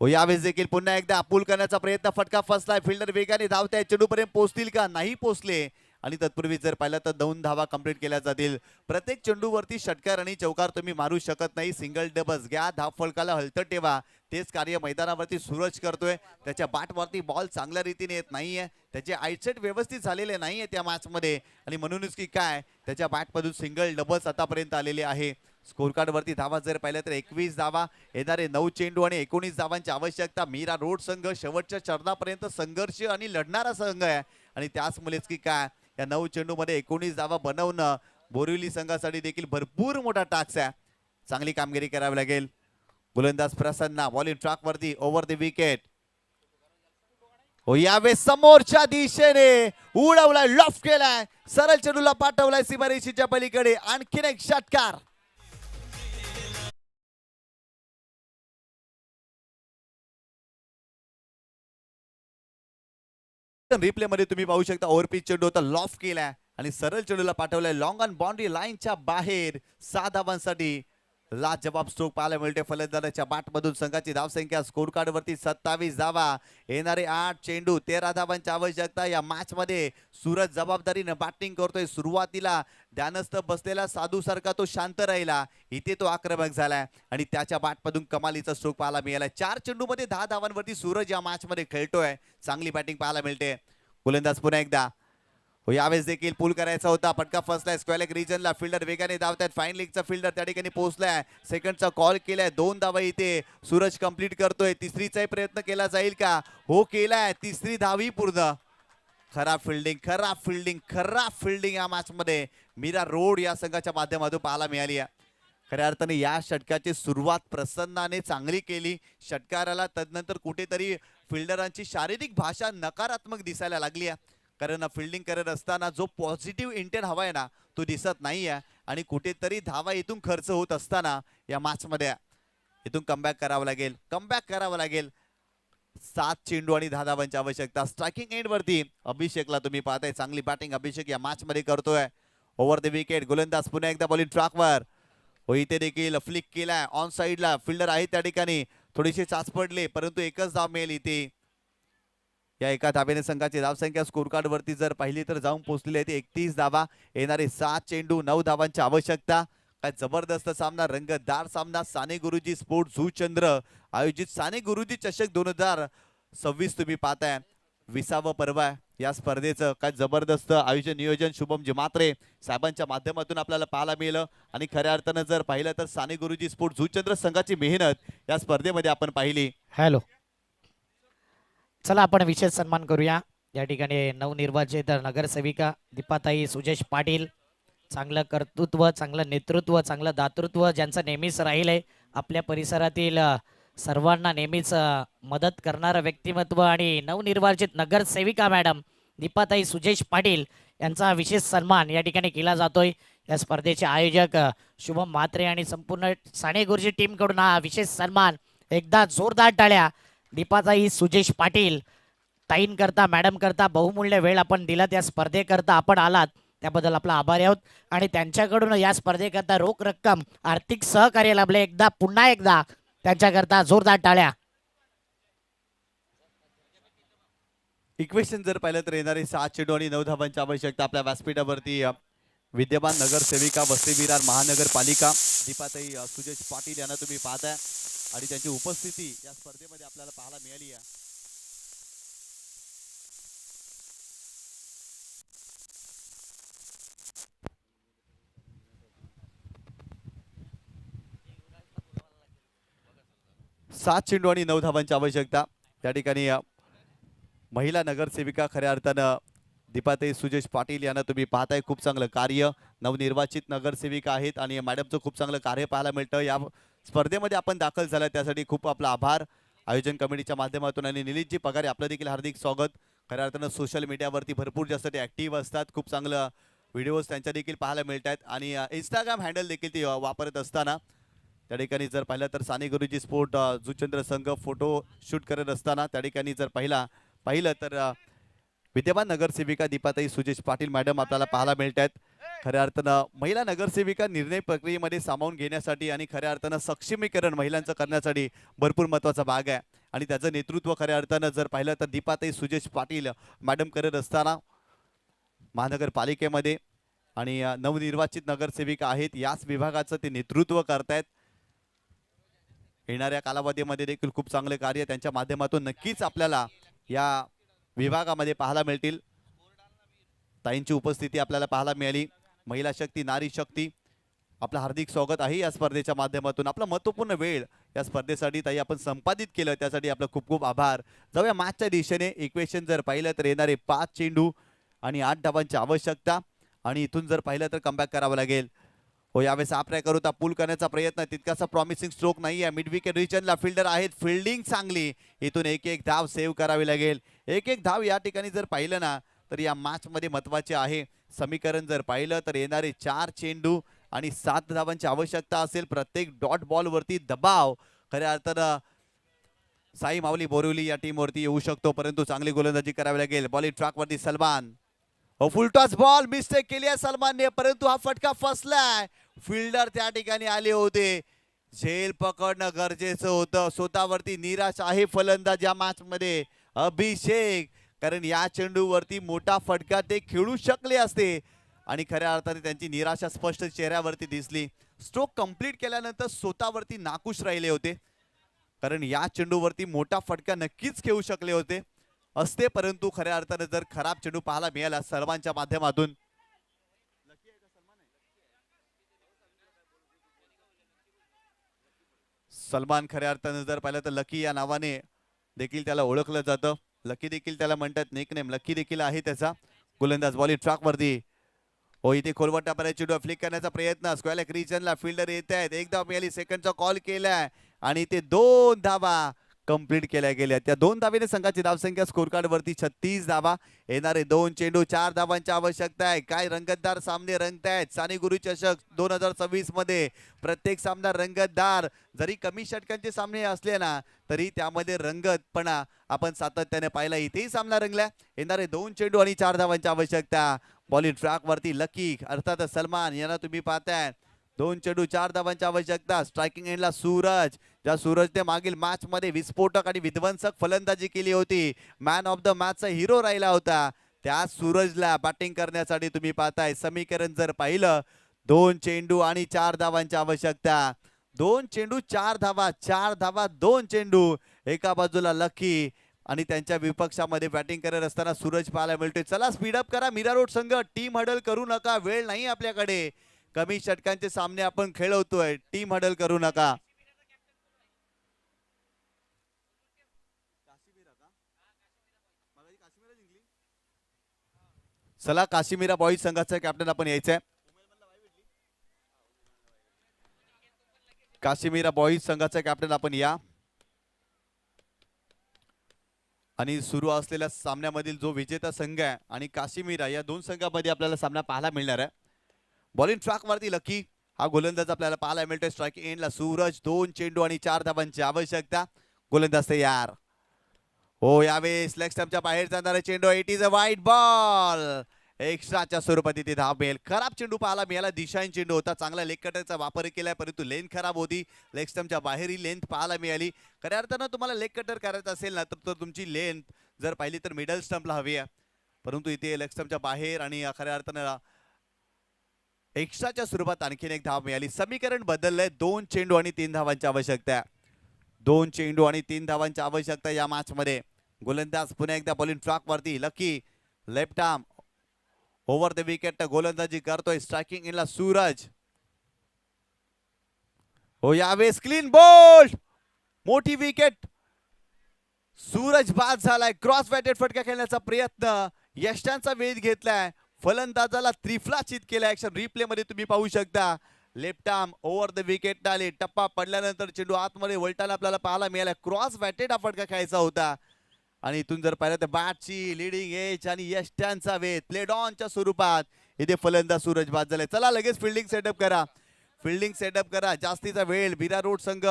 हो, यावेळेस देखील पुन्हा एकदा पूल करण्याचा प्रयत्न, फटका फसलाय. फिल्डर वेगाने धावताय, चेंडूपर्यंत पोहोचतील का? नाही पोहोचले. आणि तत्पूर्वी जर पाहिलं तर 2 धावा कंप्लीट केल्या जातील. प्रत्येक चेंडूवरती षटकार आणि चौकार तुम्ही मारू शकत नाही. सिंगल डबल्स घ्या, धाव फलकाला हलतं ठेवा. तेच कार्य मैदानावरती सूरज करतोय. त्याच्या बॅटवरती बॉल चांगल्या रीतीने येत नाहीये, त्याचे आयसेट व्यवस्थित झालेले नाहीये त्या मॅच मध्ये, आणि म्हणूनच की काय त्याच्या बॅटमधून सिंगल डबल्स आतापर्यंत आलेले आहे. स्कोर कार्ड वरती धावा जर पाहिलं तर 21 धावा. येणारे 9 चेंडू आणि 19 धावांची आवश्यकता. मीरा रोड संघ शेवटच्या चरणापर्यंत संघर्ष आणि लढणारा संघ आहे, आणि त्याच मुळेच की काय या 9 चेंडू मध्ये 19 धावा बनवणं बोरिवली संघासाठी देखील भरपूर मोठा टास्क आहे. चांगली कामगिरी करावी लागेल. गोलंदाज प्रसन्न बॉलिंग ट्रॅक वरती ओव्हर द विकेट. हो, यावेळेस समोरच्या दिशेने उडवलाय, लॉफ्ट केलाय, सरळ चेंडूला पाठवलाय सीमारेषेच्या पलीकडे. आणखीन एक षटकार. रिप्ले मध्ये तुम्ही पाहू शकता, ओव्हरपिच चेंडू होता, लॉफ्ट केलाय आणि सरळ चेंडूला पाठवलाय लॉंग ऑन बाउंड्री लाईनच्या बाहेर. 6 धावांसाठी लाजवाब स्ट्रोक पाहायला मिळते फलंदाजाच्या बॅटमधून. संघाची धावसंख्या स्कोर कार्ड वरती 27 धावा. येणारे 8 चेंडू 13 धावांची आवश्यकता. या मॅच मध्ये सूरज जबाबदारीने बॅटिंग करतोय. सुरुवातीला ध्यानस्थ बसलेला साधू सारखा तो शांत राहिला, इथे तो आक्रमक झालाय आणि त्याच्या बॅटमधून कमालीचा स्ट्रोक पाहायला मिळाला. 4 चेंडू मध्ये 10 धावांवरती सूरज या मॅच मध्ये खेळतोय. चांगली बॅटिंग पाहायला मिळते. गोलंदाज पुन्हा एकदा. हो, यावेळेस देखील पूल करायचा होता, फटका फसलाय. स्क्वेअर लेग रिजनला फिल्डर वेगाने धावतात. फाईन लीगचा फिल्डर त्या ठिकाणी पोहोचलाय, सेकंडचा कॉल केलाय. 2 धावा इथे सूरज कंप्लीट करतोय. तिसरीचाही प्रयत्न केला जाईल का? हो, केलाय. तिसरी धावी पूर्ण. खराब फिल्डिंग, खराब फिल्डिंग, खराब फिल्डिंग या मॅच मध्ये मीरा रोड या संघाच्या माध्यमातून पाहायला मिळाली आहे. खऱ्या अर्थाने या षटकाची सुरुवात प्रसन्नाने चांगली केली. षटकाराला तदनंतर कुठेतरी फिल्डरांची शारीरिक भाषा नकारात्मक दिसायला लागली आहे, कारण फिल्डिंग करत असताना जो पॉझिटिव्ह इंटेंट हवा आहे ना तो दिसत नाही आहे, आणि कुठेतरी धावा इथून खर्च होत असताना या मॅच मध्ये इथून कमबॅक करावं लागेल, कमबॅक करावं लागेल. 7 चेंडू आणि 10 धावांची आवश्यकता. स्ट्रायकिंग एंड वरती अभिषेकला तुम्ही पाहताय, चांगली बॅटिंग अभिषेक या मॅच मध्ये करतोय. ओव्हर द विकेट गोलंदाज पुन्हा एकदा बॉलिंग ट्रॅकवर. इथे देखील फ्लिक केलाय ऑन साइडला, फिल्डर आहे त्या ठिकाणी, थोडीशी चाच पडले परंतु एकच धाव मिळेल इथे. या एका धाब्याने संघाची धावसंख्या स्कोर कार्ड वरती जर पाहिली तर जाऊन पोहोचलेली आहे ती 31 धावा. येणारे 7 चेंडू 9 धावांची आवश्यकता. काय जबरदस्त सामना, रंगतदार सामना. साने गुरुजी स्पोर्ट झूचंद्र आयोजित साने गुरुजी चषक 2026 तुम्ही पाहताय. 20वा पर्व आहे या स्पर्धेचं. काय जबरदस्त आयोजन नियोजन शुभम मात्रे साहेबांच्या माध्यमातून आपल्याला पाहायला मिळालं. आणि खऱ्या अर्थानं जर पाहिलं तर साने गुरुजी स्पोर्ट झूचंद्र संघाची मेहनत या स्पर्धेमध्ये आपण पाहिली. हॅलो, चला आपण विशेष सन्मान करूया. या ठिकाणी नवनिर्वाचित नगरसेविका दीपाताई सुजेश पाटील, चांगलं कर्तृत्व, चांगलं नेतृत्व, चांगलं दातृत्व ज्यांचं नेहमीच राहील आपल्या परिसरातील सर्वांना नेहमीच मदत करणारं व्यक्तिमत्व. आणि नवनिर्वाचित नगरसेविका मॅडम दीपाताई सुजेश पाटील यांचा विशेष सन्मान या ठिकाणी केला जातोय. या स्पर्धेचे आयोजक शुभम म्हात्रे आणि संपूर्ण साने गुरुजी टीम कडून हा विशेष सन्मान. एकदा जोरदार टाळ्या दीपाताई सुजेश पाटील ताईंकरता, मॅडम करता बहुमूल्य वेळ आपण दिला, त्या स्पर्धेकरता आपण आलात त्याबद्दल आपला आभारी आहोत. आणि त्यांच्याकडून या स्पर्धेकरता रोख रक्कम आर्थिक सहकार्य लाभले. एकदा पुन्हा एकदा त्यांच्याकरता जोरदार टाळ्या. इक्वेशन जर पाहिलं तर येणारे 7 चेंडू आणि 9 धावांची आवश्यकता. आपल्या व्यासपीठावरती विद्यमान नगरसेविका वसई विरार महानगरपालिका दीपाताई सुजेश पाटील यांना तुम्ही पाहताय आणि त्यांची उपस्थिती या स्पर्धेमध्ये आपल्याला पाहायला मिळाली आहे. सात चेंडू आणि 9 धावांची आवश्यकता. त्या ठिकाणी महिला नगरसेविका खऱ्या अर्थानं दीपाताई सुजेश पाटील यांना तुम्ही पाहताय. खूप चांगलं कार्य, नवनिर्वाचित नगरसेविका आहेत आणि मॅडमचं खूप चांगलं कार्य पाहायला मिळतं. या स्पर्धेमध्ये आपण दाखल झाला त्यासाठी खूप आपला आभार आयोजन कमिटीच्या माध्यमातून. आणि निलेशजी पगारे आपलं देखील हार्दिक स्वागत. खऱ्या अर्थानं सोशल मीडियावरती भरपूर जास्त ते ॲक्टिव्ह असतात. खूप चांगलं व्हिडिओज त्यांच्या देखील पाहायला मिळत आहेत आणि इंस्टाग्राम हँडल देखील ते वापरत असताना त्या ठिकाणी जर पाहिलं तर साने गुरुजी स्पोर्ट झूचंद्र संघ फोटो शूट करत असताना त्या ठिकाणी जर पाहिलं तर विद्यमान नगरसेविका दीपाताई सुजेश पाटील मॅडम आपल्याला पाहायला मिळत आहेत. खऱ्या अर्थानं महिला नगरसेविका निर्णय प्रक्रियेमध्ये सामावून घेण्यासाठी आणि खऱ्या अर्थानं सक्षमीकरण महिलांचं करण्यासाठी भरपूर महत्त्वाचा भाग आहे. आणि त्याचं नेतृत्व खऱ्या अर्थानं जर पाहिलं तर दीपाताई सुजेश पाटील मॅडम करत असताना महानगरपालिकेमध्ये आणि नवनिर्वाचित नगरसेविका आहेत याच विभागाचं ते नेतृत्व करतायत. येणाऱ्या कालावधीमध्ये देखील खूप चांगले कार्य त्यांच्या माध्यमातून नक्कीच आपल्याला या विभागामध्ये पाहायला मिळतील. ताईंची उपस्थिती आपल्याला पाहायला मिळाली. महिला शक्ती, नारी शक्ती, आपलं हार्दिक स्वागत आहे या स्पर्धेच्या माध्यमातून. आपला महत्त्वपूर्ण वेळ या स्पर्धेसाठी ताई आपण संपादित केलं त्यासाठी आपलं खूप खूप आभार. जाऊया मॅचच्या दिशेने. इक्वेशन जर पाहिलं तर येणारे 5 चेंडू आणि 8 धावांची आवश्यकता आणि इथून जर पाहिलं तर कमबॅक करावं लागेल. यावेळेस हा ट्राय करू पूल करण्याचा प्रयत्न, तितकासा प्रॉमिसिंग स्ट्रोक नाही आहे. मिड विकेट रिजनला फिल्डर आहेत, फिल्डिंग चांगली. इथून एक धाव सेव्ह करावी लागेल. एक धाव या ठिकाणी जर पाहिलं ना तर या मॅच मध्ये महत्वाचे आहे. समीकरण जर पाहिलं तर येणारे 4 चेंडू आणि 7 धावांची आवश्यकता असेल. प्रत्येक डॉट बॉल वरती दबाव खऱ्या अर्थानं साई माऊली बोरिवली या टीम वरती येऊ शकतो, परंतु चांगली गोलंदाजी करावी लागेल. बॉलिंग ट्रॅक वरती सलमान, फुलटॉस बॉल मिस्टेक केली आहे सलमानने, परंतु हा फटका फसलाय. फिल्डर त्या ठिकाणी आले होते, झेल पकडणं गरजेचं होतं. स्वतःवरती निराश आहे फलंदाज या मॅच मध्ये अभिषेक, कारण या चेंडूवरती मोठा फटका ते खेळू शकले असते आणि खऱ्या अर्थाने त्यांची निराशा स्पष्ट चेहऱ्यावरती दिसली. स्ट्रोक कंप्लीट केल्यानंतर स्वतःवरती नाखुश राहिले होते, कारण या चेंडूवरती मोठा फटका नक्कीच खेळू शकले होते असते, परंतु खऱ्या अर्थाने जर खराब चेंडू पाहायला मिळाला सलमानच्या माध्यमातून. सलमान खऱ्या अर्थाने जर पाहिलं तर लकी या नावाने देखील त्याला ओळखलं जातं. लकी देखील त्याला म्हणतात, निकनेम लकी देखील आहे त्याचा. गोलंदाज बॉलिंग ट्रॅक वरती, इथे खोलवटा पर्यंत चेंडू फ्लिक करण्याचा प्रयत्न. स्क्वेअर लेग रिजनला फिल्डर येत आहेत. एक धाव मिळाली, सेकंडचा कॉल केलाय आणि ते 2 धावा कंप्लीट केल्या गेल्या. त्या 2 धावेने संघाची धावसंख्या स्कोर कार्ड वरती 36 धावा. येणारे 2 चेंडू 4 धावांची आवश्यकता आहे. काय रंगतदार सामने रंगतायत. साने गुरु चषक 2026 मध्ये प्रत्येक सामना रंगतदार. जरी कमी षटकांचे सामने असले ना तरी त्यामध्ये रंगतपणा आपण सातत्याने पाहिला. इथेही सामना रंगला. येणारे 2 चेंडू आणि 4 धावांची आवश्यकता. बॉलिंग ट्रॅक वरती लकी अर्थात सलमान यांना तुम्ही पाहताय. 2 चेंडू 4 धावांची आवश्यकता. स्ट्रायकिंग एंडला सूरज, ज्या सूरजने मागील मॅच मध्ये विस्फोटक आणि विध्वंसक फलंदाजी केली होती, मॅन ऑफ द मॅचचा हिरो राहिला होता, त्या सूरजला बॅटिंग करण्यासाठी तुम्ही पाहताय. समीकरण जर पाहिलं 2 चेंडू आणि 4 धावांची आवश्यकता. 2 चेंडू 4 धावा, 4 धावा 2 चेंडू. एका बाजूला लकी आणि त्यांच्या विपक्षामध्ये बॅटिंग करत असताना सूरज पाहायला मिळतोय. चला स्पीडअप करा मीरा रोड संघ, टीम हडल करू नका, वेळ नाही आपल्याकडे. कमी षटकांचे सामने आपण खेळवतोय, टीम हडल करू नका. चला काश्मीरा बॉईज संघाचा कॅप्टन आपण यायचंय. काश्मीरा बॉईज संघाचा कॅप्टन आपण या. आणि सुरू असलेल्या सामन्यामधील जो विजेता संघ आहे आणि काश्मीरा या 2 संघांमध्ये आपल्याला सामना पाहायला मिळणार आहे. बॉलिंग ट्रॅक वरती लकी हा गोलंदाज आपल्याला पाहायला मिळतोय. स्ट्रायकिंग एंडला सूरज. 2 चेंडू आणि 4 धावांची आवश्यकता. गोलंदाज तयार. हो यावेळेस लेग स्टंपच्या बाहेर जाणारा चेंडू. It is a wide ball. एक्स्ट्राच्या स्वरूपात इथे धाव मिळेल. खराब चेंडू पाहायला मिळाला. दिशाहीन चेंडू होता. चांगला लेग कटरचा वापर केलाय परंतु लेंथ खराब होती. लेग स्टंपच्या बाहेर ही लेंथ पाहायला मिळाली. खऱ्या अर्थानं तुम्हाला लेग कटर करायचं असेल ना तर तुमची लेंथ जर पाहिली तर मिडल स्टंपला हवी आहे, परंतु इथे लेग स्टंपच्या बाहेर आणि खऱ्या अर्थानं एक्स्ट्राच्या स्वरूपात आणखीन एक धाव मिळाली. समीकरण बदललंय. 2 चेंडू आणि 3 धावांची आवश्यकता. 2 चेंडू आणि 3 धावांची आवश्यकता या मॅच मध्ये. गोलंदाज पुन्हा एकदा बॉलिंग ट्रॅक वरती lucky. Left arm over the wicket गोलंदाजी करतोय. स्ट्रायकिंग इनला सूरज. हो यावेळेस क्लीन बोल्ड. मोठी विकेट. सूरज बाद झालाय. क्रॉस बॅटेड फटका खेळण्याचा प्रयत्न. यष्टांचा वेध घेतलाय. फलंदाजाला त्रिफलाचित केला. ऍक्शन रिप्ले मध्ये तुम्ही पाहू शकता. Left arm over the wicket आले. टप्पा पडल्यानंतर चेंडू आतमध्ये वळताना आपल्याला पाहायला मिळाला. क्रॉस बॅटेड हा फटका खेळायचा होता आणि इथून जर पाहिलं तर बॅटची लिडिंग एज आणि यष्टांचा वेध प्लेड ऑनच्या स्वरूपात इथे फलंदाज सूरज बाद झाले. चला लगेच फिल्डिंग सेटअप करा. फिल्डिंग सेटअप करा. जास्तीचा वेळ मीरा रोड संघ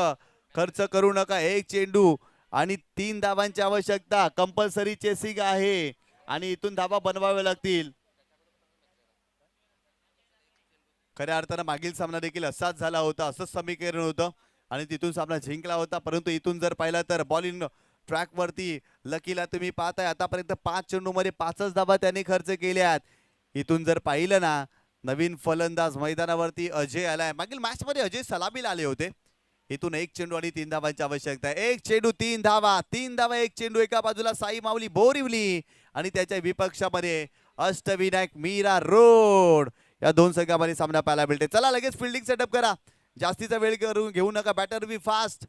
खर्च करू नका. 1 चेंडू आणि 3 धावांची आवश्यकता. कंपल्सरी चेसिंग आहे आणि इथून धावा बनवाव्या लागतील. खऱ्या अर्थानं मागील सामना देखील असाच झाला होता. असंच समीकरण होतं आणि तिथून सामना जिंकला होता. परंतु इथून जर पाहिलं तर बॉलिंग ट्रॅक वरती लकीला तुम्ही पाहताय आतापर्यंत 5 चेंडूमध्ये 5च धावा त्याने खर्च केल्यात. इथून जर पाहिलं ना नवीन फलंदाज मैदानावरती अजय आलाय. मागील मॅच मध्ये अजय सलामीला आले होते. इथून 1 चेंडू आणि 3 धावांची आवश्यकता आहे. 1 चेंडू 3 धावा. 3 धावा 1 चेंडू. एका बाजूला साई माऊली बोरिवली आणि त्याच्या विपक्षामध्ये अष्टविनायक मीरा रोड. या 2 संघांमध्ये सामना पाहायला मिळते. चला लगेच फिल्डिंग सेटअप करा. जास्तीचा वेळ करून घेऊ नका. बॅटर बी फास्ट.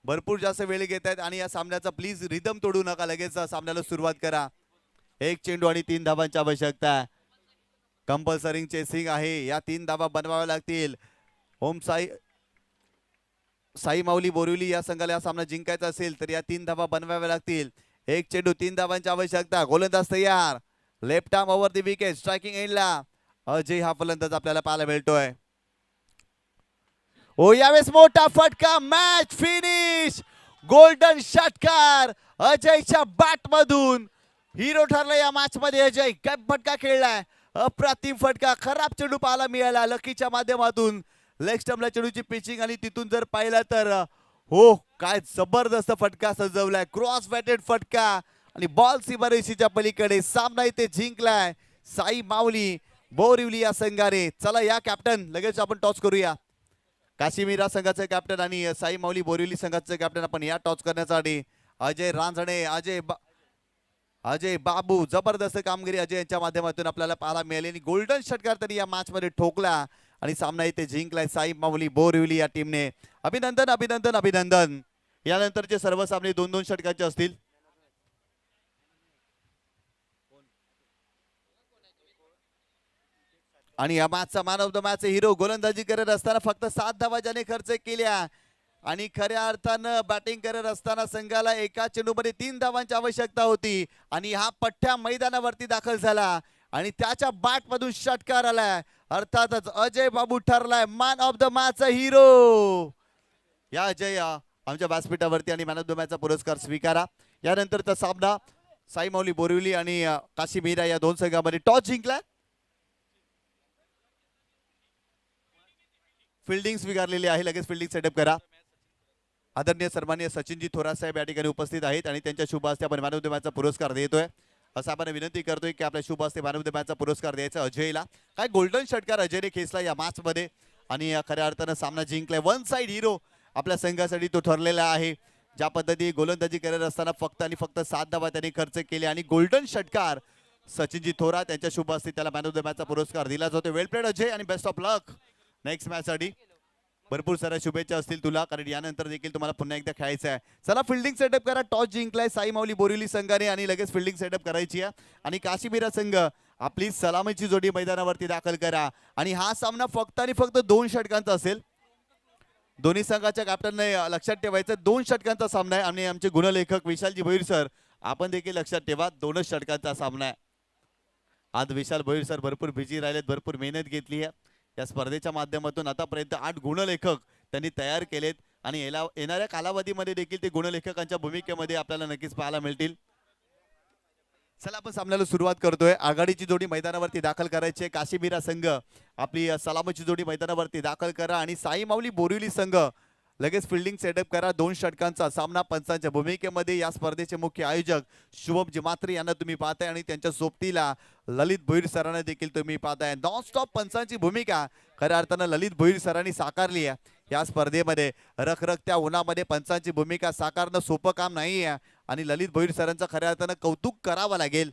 भरपूर जास्त वेळ घेत आहेत आणि या सामन्याचा प्लीज रिदम तोडू नका. लगेच सामन्याला सुरुवात करा. 1 चेंडू आणि 3 धावांची आवश्यकता. कंपल्सरी चेसिंग आहे. या 3 धावा बनवाव्या लागतील. ओम साई माऊली बोरिवली या संघाला हा सामना जिंकायचा असेल तर या 3 धावा बनवाव्या लागतील. 1 चेंडू 3 धावांची आवश्यकता. गोलंदाज तयार. Left arm over the wicket. Striking एंडला अजय हा फलंदाज आपल्याला पाहायला मिळतोय. हो यावेळेस मोठा फटका. Match finish. गोल्डन षटकार अजयच्या बॅट मधून. हिरो ठरला या मॅच मध्ये अजय. काय फटका खेळलाय. अप्रतिम फटका. खराब चेंडू पाहायला मिळाला लकीच्या माध्यमातून. लेग स्टंपला चेंडूची पिचिंग आणि तिथून जर पाहिलं तर हो काय जबरदस्त फटका सजवलाय. क्रॉस बॅटेड फटका आणि बॉल सीमारेषेच्या पलीकडे. सामना इथे जिंकलाय साई माऊली बोरिवली या संघाने. चला या कॅप्टन लगेच आपण टॉस करूया. काश्मीरा संघाचे कॅप्टन आणि साई माऊली बोरिवली संघाचे कॅप्टन आपण या टॉस करण्यासाठी. अजय रांजणे अजय बाबू. जबरदस्त कामगिरी अजय यांच्या माध्यमातून आपल्याला पाहायला मिळाली आणि गोल्डन षटकार तरी या मॅच मध्ये ठोकला आणि सामना इथे जिंकलाय साई माऊली बोरिवली या टीमने. अभिनंदन अभिनंदन अभिनंदन. यानंतरचे सर्व सामने 2-2 षटकांचे असतील. आणि या मॅचचा man of the match hero गोलंदाजी करत असताना फक्त 7 धावा ज्याने खर्च केल्या आणि खऱ्या अर्थानं बॅटिंग करत असताना संघाला एका चेंडूमध्ये 3 धावांची आवश्यकता होती आणि हा पठ्ठ्या मैदानावरती दाखल झाला आणि त्याच्या बॅट मधून षटकार आलाय. अर्थातच अजय बाबू ठरलाय man of the match hero. या अजय आमच्या व्यासपीठावरती आणि मॅन ऑफ द मॅचचा पुरस्कार स्वीकारा. यानंतरचा सामना साई माऊली बोरिवली आणि काशी मीरा या दोन संघांमध्ये टॉस जिंकला. फिल्डिंग स्वीकारलेली आहे. लगेच फिल्डिंग सेटअप करा. आदरणीय सन्माननीय सचिनजी थोरात साहेब या ठिकाणी उपस्थित आहेत आणि त्यांच्या शुभ हस्ते आपण मॅन ऑफ द मॅचचा पुरस्कार देतोय. असं आपण विनंती करतोय की आपल्या शुभ हस्ते मॅन ऑफ द मॅचचा पुरस्कार द्यायचा अजयला. काय गोल्डन षटकार अजयने खेचला या मॅच मध्ये आणि खऱ्या अर्थानं सामना जिंकलाय. वन साइड हिरो आपल्या संघासाठी तो ठरलेला आहे. ज्या पद्धती गोलंदाजी करत असताना फक्त आणि फक्त 7 धावा त्यांनी खर्च केले आणि गोल्डन षटकार सचिनजी थोरात यांच्या शुभ हस्ते त्याला मॅन ऑफ द मॅचचा पुरस्कार दिला जातो. वेल प्लेड अजय आणि best of luck next match साठी. भरपूर साऱ्या शुभेच्छा असतील तुला कारण यानंतर देखील तुम्हाला पुन्हा एकदा खेळायचं आहे. चला फिल्डिंग सेटअप करा. टॉस जिंकलाय साई माऊली बोरिवली संघाने आणि लगेच फिल्डिंग सेटअप करायची आहे आणि काशीमीरा संघ आपली सलामीची जोडी मैदानावरती दाखल करा आणि हा सामना फक्त आणि फक्त 2 षटकांचा असेल. दोन्ही संघाच्या कॅप्टनने लक्षात ठेवायचं 2 षटकांचा सामना आहे आणि आमचे गुणलेखक विशालजी भोईर सर आपण देखील लक्षात ठेवा 2च षटकांचा सामना आहे. आज विशाल भोईर सर भरपूर बिझी राहिलेत. भरपूर मेहनत घेतली आहे या स्पर्धेच्या माध्यमातून. आतापर्यंत 8 गुणलेखक त्यांनी तयार केलेत आणि येणाऱ्या कालावधीमध्ये देखील ते गुणलेखकांच्या भूमिकेमध्ये आपल्याला नक्कीच पाहायला मिळतील. चला आपण सामन्याला सुरुवात करतोय. आघाडीची जोडी मैदानावरती दाखल करायची आहे. काशीमीरा संघ आपली सलामीची जोडी मैदानावरती दाखल करा आणि साई माऊली बोरिवली संघ लगेच फिल्डिंग सेटअप करा. 2 षटकांचा सामना पंचांच्या भूमिकेमध्ये. या स्पर्धेचे मुख्य आयोजक शुभम जिमात्रे यांना तुम्ही पाहताय आणि त्यांच्या सोबतीला ललित भोईर सरांना देखील तुम्ही पाहताय. नॉन स्टॉप पंचांची भूमिका खऱ्या अर्थानं ललित भोईर सरांनी साकारली आहे या स्पर्धेमध्ये. रखरखत्या उन्हामध्ये पंचांची भूमिका साकारणं सोपं काम नाही आहे आणि ललित भोईर सरांचं खऱ्या अर्थानं कौतुक करावं लागेल.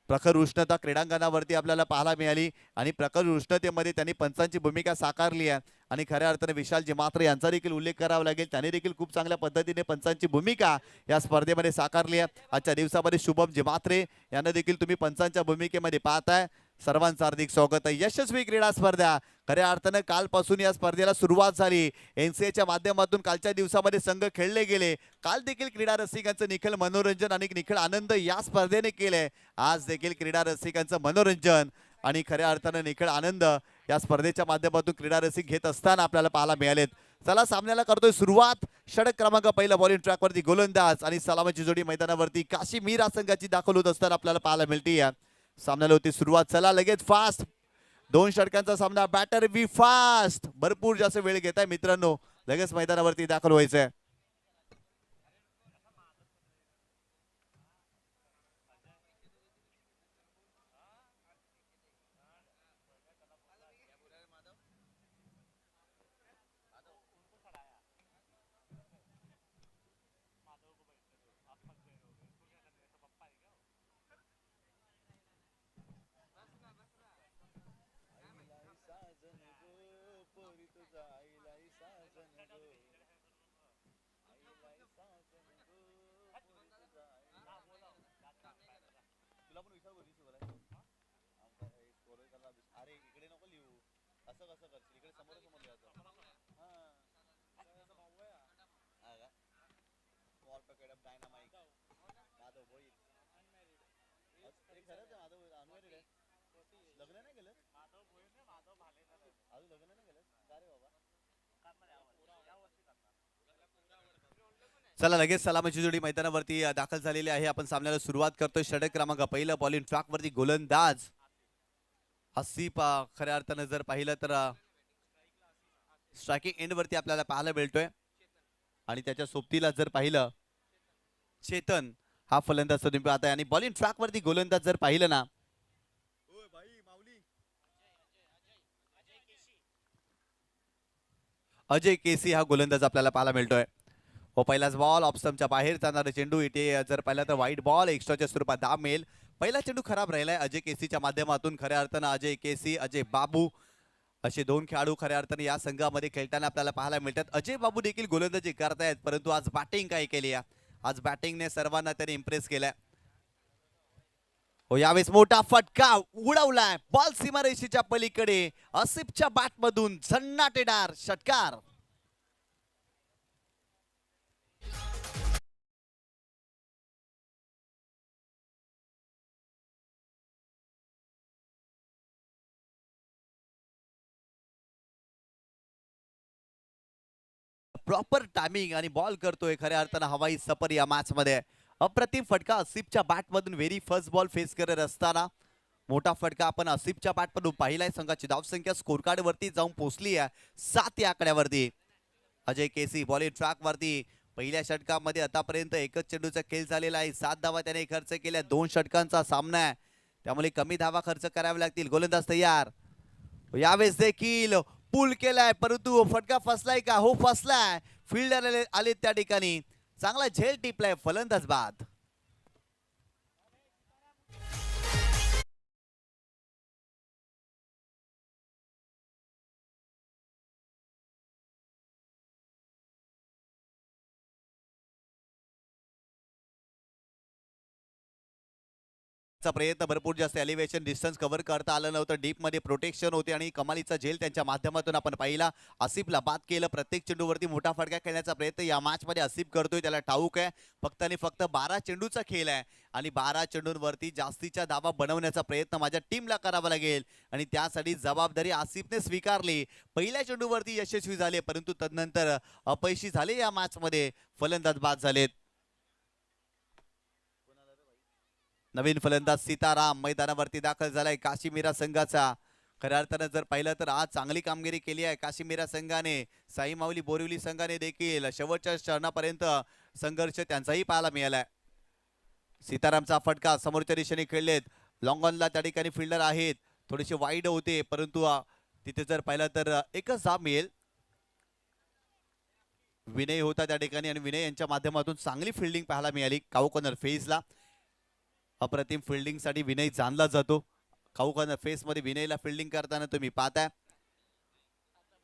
प्रखर उष्णता क्रीडांगणावरती आपल्याला पाहायला मिळाली आणि प्रखर उष्णतेमध्ये त्यांनी पंचांची भूमिका साकारली आहे आणि खऱ्या अर्थाने विशालजी मात्रे यांचा देखील उल्लेख करावा लागेल. त्यांनी देखील खूप चांगल्या पद्धतीने पंचांची भूमिका या स्पर्धेमध्ये साकारली आहे. आजच्या दिवसामध्ये शुभम जिमात्रे यांना देखील तुम्ही पंचांच्या भूमिकेमध्ये पाहताय. सर्वांचं हार्दिक स्वागत आहे. यशस्वी क्रीडा स्पर्धा खऱ्या अर्थानं कालपासून या स्पर्धेला सुरुवात झाली. एनसीएच्या माध्यमातून कालच्या दिवसामध्ये संघ खेळले गेले. काल देखील क्रीडा रसिकांचं निखळ मनोरंजन आणि निखळ आनंद या स्पर्धेने केले. आज देखील क्रीडा रसिकांचं मनोरंजन आणि खऱ्या अर्थानं निखळ आनंद या स्पर्धेच्या माध्यमातून क्रीडा रसिक घेत असताना आपल्याला पाहायला मिळालेत. चला सामन्याला करतोय सुरुवात. षटक क्रमांक पहिला बॉलिंग ट्रॅकवरती गोलंदाज आणि सलामीची जोडी मैदानावरती काशी मीरा संघाची दाखल होत असताना आपल्याला पाहायला मिळते. सामन्याला होती सुरुवात. चला लगेच फास्ट 2 षटकांचा सामना. बॅटर बी फास्ट. भरपूर जास्त वेळ घेताय मित्रांनो. लगेच मैदानावरती दाखल व्हायचंय. अरे इकडे नको लिहू. असं कसं करशील? इकडे समोर समोर लिहायचं. डायनामाइक माधव भोईर. खरंच आहे माधव अनमॅरिड आहे. लग्न नाही केलं अजून. लग्न नाही केलं का रे बाबा? चला लगेच सलामीची जोडी मैदानावरती दाखल झालेली आहे. आपण सामन्याला सुरुवात करतोय. षटक क्रमांक पहिलं बॉलिंग ट्रॅक वरती गोलंदाज आसिफ खऱ्या अर्थानं जर पाहिलं तर स्ट्रायकिंग एंड वरती आपल्याला पाहायला मिळतोय आणि त्याच्या सोबतीला जर पाहिलं चेतन हा फलंदाज तुम्ही पाहताय आणि बॉलिंग ट्रॅक वरती गोलंदाज जर पाहिलं ना अजय केसी हा गोलंदाज आपल्याला पाहायला मिळतोय. व पहिलाच बॉल ऑफस्टंपच्या बाहेर जाणारा चेंडू. इथे जर पाहिलं तर वाईट बॉल एक्स्ट्राच्या स्वरूपात धाव मिळेल. पहिला चेंडू खराब राहिलाय अजय केसीच्या माध्यमातून. खऱ्या अर्थानं अजय केसी अजय बाबू असे 2 खेळाडू खऱ्या अर्थाने या संघामध्ये खेळताना आपल्याला पाहायला मिळतात. अजय बाबू देखील गोलंदाजी करतायत परंतु आज बॅटिंग काय केली आहे. आज बॅटिंगने सर्वांना त्याने इम्प्रेस केलाय. हो यावेळेस मोठा फटका उडवलाय. बॉल सीमारेषेच्या पलीकडे. आसिफच्या बॅट मधून झन्नाटेदार षटकार. प्रॉपर टायमिंग आणि बॉल करतोय खऱ्या अर्थानं हवाई सफर या मॅच मध्ये. अप्रतिम फटका आसिफच्या बॅट मधून व्हेरी फर्स्ट बॉल फेस करत असताना मोठा फटका आपण आसिफच्या बॅट मधून पाहिलाय. संघाची धावसंख्या स्कोर कार्ड वरती जाऊन पोहोचली आहे 7 या आकड्यावरती. अजय केसी बॉलिंग ट्रॅक वरती. पहिल्या षटकामध्ये आतापर्यंत एकच चेंडूचा खेळ झालेला आहे. 7 धावा त्याने खर्च केल्या. 2 षटकांचा सामना आहे, त्यामुळे कमी धावा खर्च करावे लागतील. गोलंदाज तयार. यावेळेस देखील पुल केलाय, परंतु फटका फसलाय का? हो फसलाय. फिल्डर आले त्या ठिकाणी. चांगला झेल टिपलाय. फलंदाज बाद. प्रयत्न भरपूर जास्त एलिव्हेशन डिस्टन्स कव्हर करता आलं नव्हतं. डीप मध्ये प्रोटेक्शन होते आणि कमालीचा झेल त्यांच्या माध्यमातून आपण पाहिला. आसिफला बाद केलं. प्रत्येक चेंडूवरती मोठा फटका खेळण्याचा प्रयत्न या मॅच मध्ये आसिफ करतोय. त्याला ठाऊक आहे फक्त आणि फक्त 12 चेंडूचा खेळ आहे आणि 12 चेंडूंवरती जास्तीच्या धावा बनवण्याचा प्रयत्न माझ्या टीमला करावा लागेल आणि त्यासाठी जबाबदारी आसिफने स्वीकारली. पहिल्या चेंडूवरती यशस्वी झाले, परंतु तदनंतर अपयशी झाले या मॅच मध्ये. फलंदाज बाद झालेत. नवीन फलंदाज सीताराम मैदानावरती दाखल झालाय काशीमीरा संघाचा. खऱ्या अर्थानं जर पाहिलं तर आज चांगली कामगिरी केली आहे काशीमीरा संघाने. साई माऊली बोरिवली संघाने देखील शेवटच्या क्षणापर्यंत संघर्ष त्यांचाही पाहायला मिळालाय. सीतारामचा फटका समोरच्या दिशेने खेळलेत. लॉंग ऑनला त्या ठिकाणी फिल्डर आहेत, थोडेसे वाईड होते, परंतु तिथे जर पाहिलं तर एकच धाव मिळेल. विनय होता त्या ठिकाणी आणि विनय यांच्या माध्यमातून चांगली फिल्डिंग पाहायला मिळाली काऊ कॉर्नर फेजला. अप्रतिम फिल्डिंग साठी विनय जाणला जातो. काऊ कॉर्नर फेस मध्ये विनयला फिल्डिंग करताना तुम्ही पाहताय.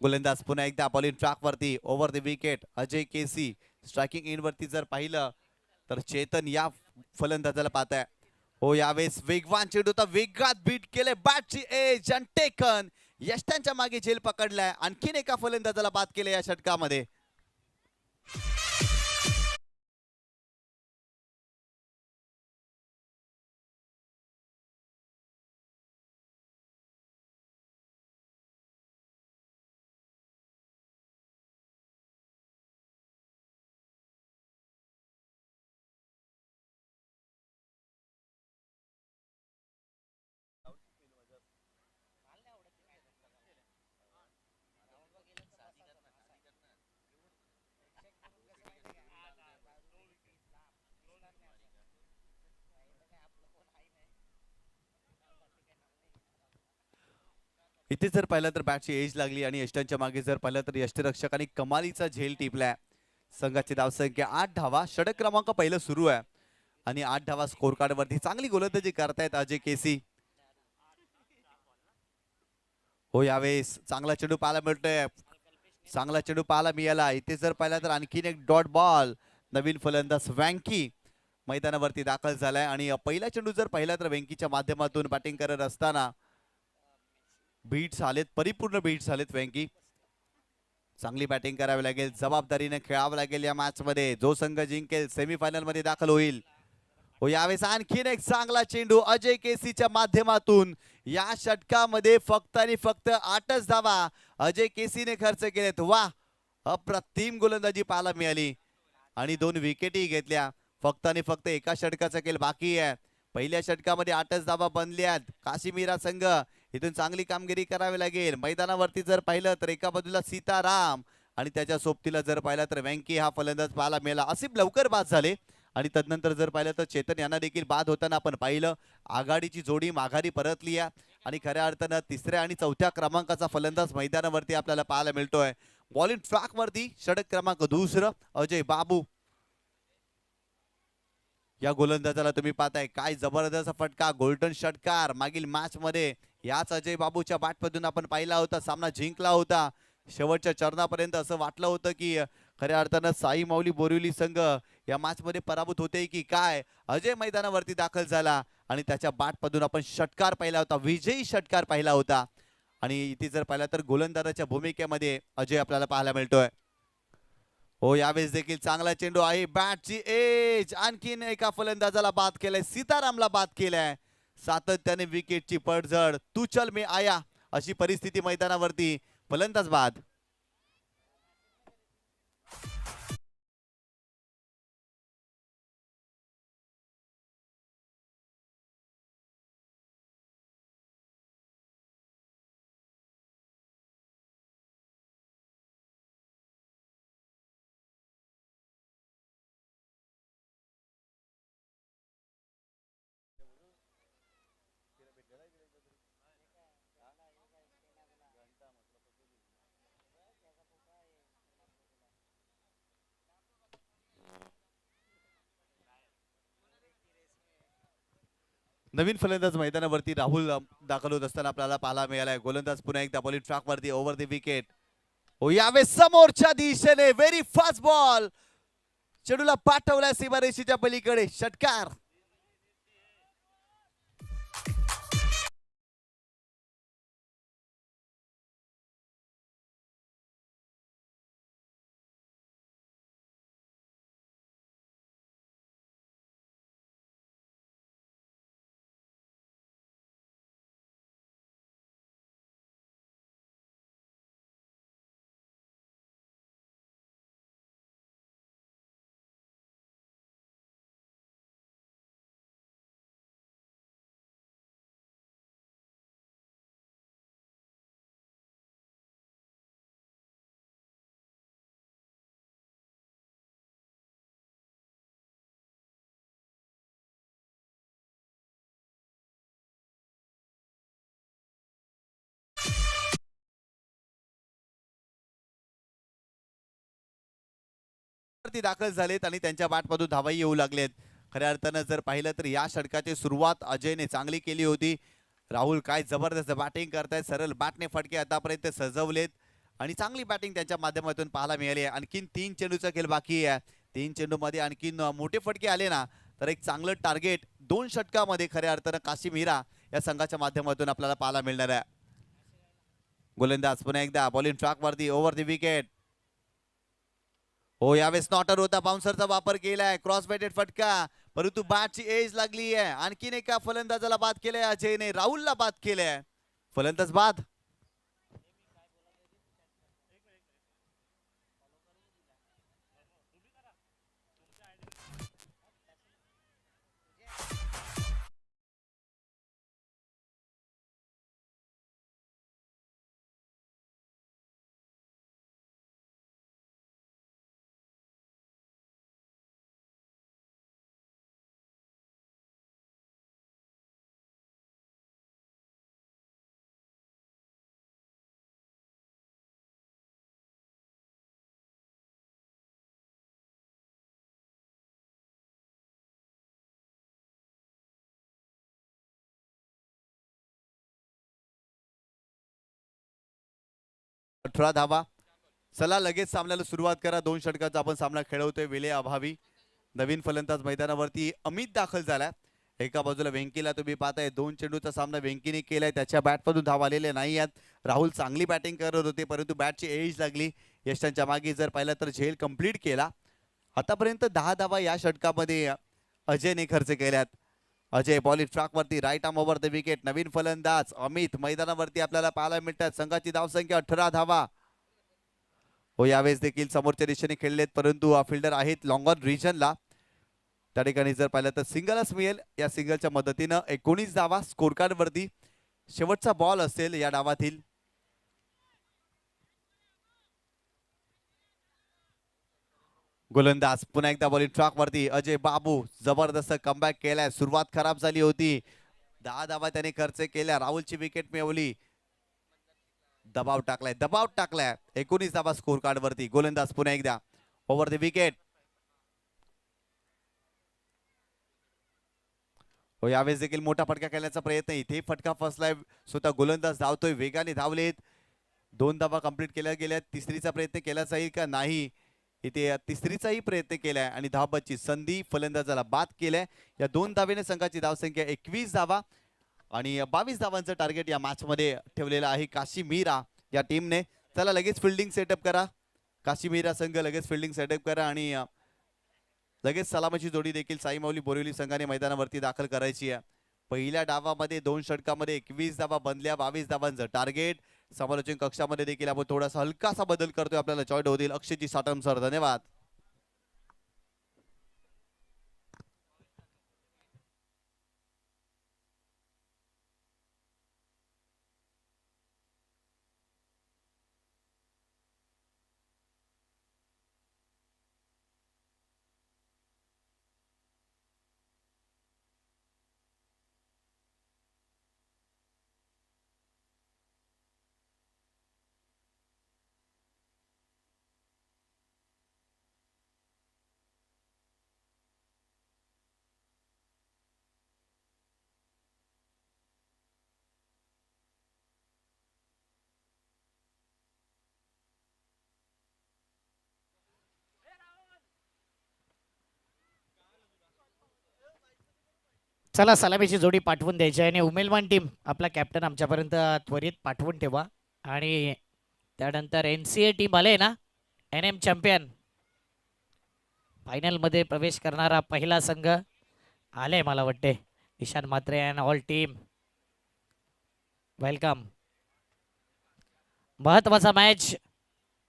गोलंदाज पुन्हा एकदा बॉलिंग ट्रॅक वरती. ओव्हर द विकेट अजय केसी. स्ट्रायकिंग इन वरती जर पाहिलं तर चेतन या फलंदाजाला पाहताय. हो यावेळेस वेगवान चेंडू होता, वेगात बीट केले. बॅटची एज आणि टेकन. यष्टांच्या मागे झेल पकडलाय. आणखीन एका फलंदाजाला बाद केले या षटकामध्ये. इथे जर पाहिलं तर बॅटची एज लागली आणि यष्टांच्या मागे जर पाहिलं तर यष्टरक्षकांनी कमालीचा झेल टिपलाय. संघाची धावसंख्या 8 धावा. षटक क्रमांक पहिलं सुरू आहे आणि 8 धावा स्कोर कार्ड वरती. चांगली गोलंदाजी करतायत अजय केसी. हो यावेळेस चांगला चेंडू पाहायला मिळतोय. चांगला चेंडू पाहायला मिळाला. इथे जर पाहिलं तर आणखीन एक डॉट बॉल. नवीन फलंदाज वँकी मैदानावरती दाखल झालाय आणि पहिला चेंडू जर पाहिला तर वँकीच्या माध्यमातून बॅटिंग करत असताना बीट्स आलेत, परिपूर्ण बीट्स आलेत. वँकी चांगली बॅटिंग करावी लागेल, जबाबदारीने खेळावं लागेल या मॅच मध्ये. जो संघ जिंकेल सेमीफायनल मध्ये दाखल होईल. हो यावेळेस आणखीन एक चांगला चेंडू अजय केसीच्या माध्यमातून. या षटकामध्ये फक्त आणि फक्त 8च धावा अजय केसीने खर्च केलेत. वा अप्रतिम गोलंदाजी पाहायला मिळाली आणि 2 विकेटही घेतल्या. फक्त आणि फक्त एका षटकाचा खेळ बाकी आहे. पहिल्या षटकामध्ये 8च धावा बनल्यात. काशीमीरा संघ इथून चांगली कामगिरी करावी लागेल. मैदानावरती जर पाहिलं तर एका बाजूला सीताराम आणि त्याच्या सोबतीला जर पाहिलं तर वँकी हा फलंदाज पाहायला मिळाला. आसिफ लवकर बाद झाले आणि तदनंतर जर पाहिलं तर चेतन यांना देखील बाद होताना आपण पाहिलं. आघाडीची जोडी माघारी परतली आहे आणि खऱ्या अर्थानं 3ऱ्या आणि 4थ्या क्रमांकाचा फलंदाज मैदानावरती आपल्याला पाहायला मिळतोय. बॉलिंग ट्रॅक वरती षटक क्रमांक 2 अजय बाबू. या गोलंदाजाला तुम्ही पाहताय काय जबरदस्त फटका. गोल्डन षटकार मागील मॅच मध्ये याच अजय बाबूच्या बॅटमधून आपण पाहिला होता. सामना जिंकला होता. शेवटच्या चरणापर्यंत असं वाटलं होतं की खऱ्या अर्थानं साई माऊली बोरिवली संघ या मॅच मध्ये पराभूत होते की काय. अजय मैदानावरती दाखल झाला आणि त्याच्या बॅटमधून आपण षटकार पाहिला होता, विजयी षटकार पाहिला होता. आणि इथे जर पाहिलं तर गोलंदाजाच्या भूमिकेमध्ये अजय आपल्याला पाहायला मिळतोय. हो यावेळेस देखील चांगला चेंडू आहे. बॅटची एज. आणखीन एका फलंदाजाला बाद केलाय, सीतारामला बाद केलाय. सातत्याने विकेटची पडझड. तू चल मी आया अशी परिस्थिती मैदानावरती. फलंदाज बाद. नवीन फलंदाज मैदानावरती राहुल दाखल होत असताना आपल्याला पाहायला मिळालाय. गोलंदाज पुन्हा एकदा बॉलिंग ट्रॅक वरती ओव्हर द विकेट. हो यावेळेस समोरच्या दिशेने व्हेरी फास्ट बॉल चेंडूला पाठवलाय सीमारेषेच्या पलीकडे. षटकार. दाखल झालेत आणि त्यांच्या बॅटमधून धावाही येऊ लागलेत. खऱ्या अर्थानं जर पाहिलं तर या षटकाची सुरुवात अजयने चांगली केली होती. राहुल काय जबरदस्त बॅटिंग करतायत. सरळ बॅटने फटके आतापर्यंत सजवलेत आणि चांगली बॅटिंग त्यांच्या माध्यमातून पाहायला मिळाली आहे. आणखीन 3 चेंडूचा खेळ बाकी आहे. 3 चेंडूमध्ये आणखीन मोठे फटके आले ना तर एक चांगलं टार्गेट 2 षटकामध्ये खऱ्या अर्थानं कासिम हिरा या संघाच्या माध्यमातून आपल्याला पाहायला मिळणार आहे. गोलंदाज पुन्हा एकदा बॉलिंग ट्रॅक वरती ओव्हर द विकेट. हो यावेळेस नॉटर होता. बाउन्सरचा वापर केलाय. क्रॉस बॅटेड फटका परंतु बॅटची एज लागली आहे. आणखीन एका फलंदाजाला बाद केलंय अजयने. राहुलला बाद केलंय. फलंदाज बाद. अठरा धावा. चला लगेच सामन्याला सुरुवात करा. 2 षटकाचा आपण सामना खेळवतोय वेळे अभावी. नवीन फलंदाज मैदानावरती अमित दाखल झालाय. एका बाजूला वेंकीला तुम्ही पाहताय 2 चेंडूचा सामना वेंकीने केलाय. त्याच्या बॅटमधून धाव आलेले नाही आहेत. राहुल चांगली बॅटिंग करत होते परंतु बॅटची एज लागली. यशांच्या मागे जर पाहिलं तर झेल कंप्लीट केला. आतापर्यंत 10 धावा या षटकामध्ये अजयने खर्च केल्यात. अजय बॉलिंग ट्रॅक वरती right arm over the wicket. नवीन फलंदाज अमित मैदानावरती आपल्याला पाहायला मिळतात. संघाची धावसंख्या 18 धावा. हो यावेळेस देखील समोरच्या दिशेने खेळलेत परंतु फिल्डर आहेत लॉंग ऑन रिजनला. त्या ठिकाणी जर पाहिलं तर सिंगलच मिळेल. या सिंगलच्या मदतीनं 19 धावा स्कोर कार्ड वरती. शेवटचा बॉल असेल या डावातील. गोलंदाज पुन्हा एकदा बॉलिंग ट्रॅक वरती अजय बाबू. जबरदस्त कमबॅक केलाय. सुरुवात खराब झाली होती. 10 धावा त्याने खर्च केल्या. राहुलची विकेट मिळवली. दबाव टाकलाय 19 धावा स्कोर कार्ड वरती. गोलंदाज पुन्हा एकदा ओव्हर द विकेट. हो यावेळेस देखील मोठा फटका खेळण्याचा प्रयत्न. इथे फटका फसलाय. स्वतः गोलंदाज धावतोय. वेगाने धावलेत. 2 धावा कंप्लीट केल्या गेल्या. तिसरीचा प्रयत्न केला जाईल का नाही. इथे तिसरीचाही प्रयत्न केलाय आणि धावबाची संधी फलंदाजाला बाद केलाय. या 2 धावेने संघाची धावसंख्या 21 धावा आणि 22 धावांचं टार्गेट या मॅच मध्ये ठेवलेलं आहे कासिम मीरा या टीमने. चला लगेच फिल्डिंग सेटअप करा. कासिम मीरा संघ लगेच फिल्डिंग सेटअप करा आणि लगेच सलामीची जोडी देखील साई माऊली बोरिवली संघाने मैदानावरती दाखल करायची आहे. पहिल्या डावामध्ये 2 षटकामध्ये 21 धावा बनल्या. 22 धावांचं टार्गेट. समालोचन कक्षामध्ये देखील आपण थोडासा हलकासा बदल करतोय. आपल्याला जॉईन होतील अक्षयजी साटम सर. धन्यवाद. चला सलामीची जोडी पाठवून द्यायची आहे आणि उमेलवान टीम आपला कॅप्टन आमच्यापर्यंत त्वरित पाठवून ठेवा. आणि त्यानंतर NCA टीम आले ना, NM चॅम्पियन फायनल मध्ये प्रवेश करणारा पहिला संघ आले मला वाटते. Ishan Mhatre and all team welcome. महत्वाचा मॅच,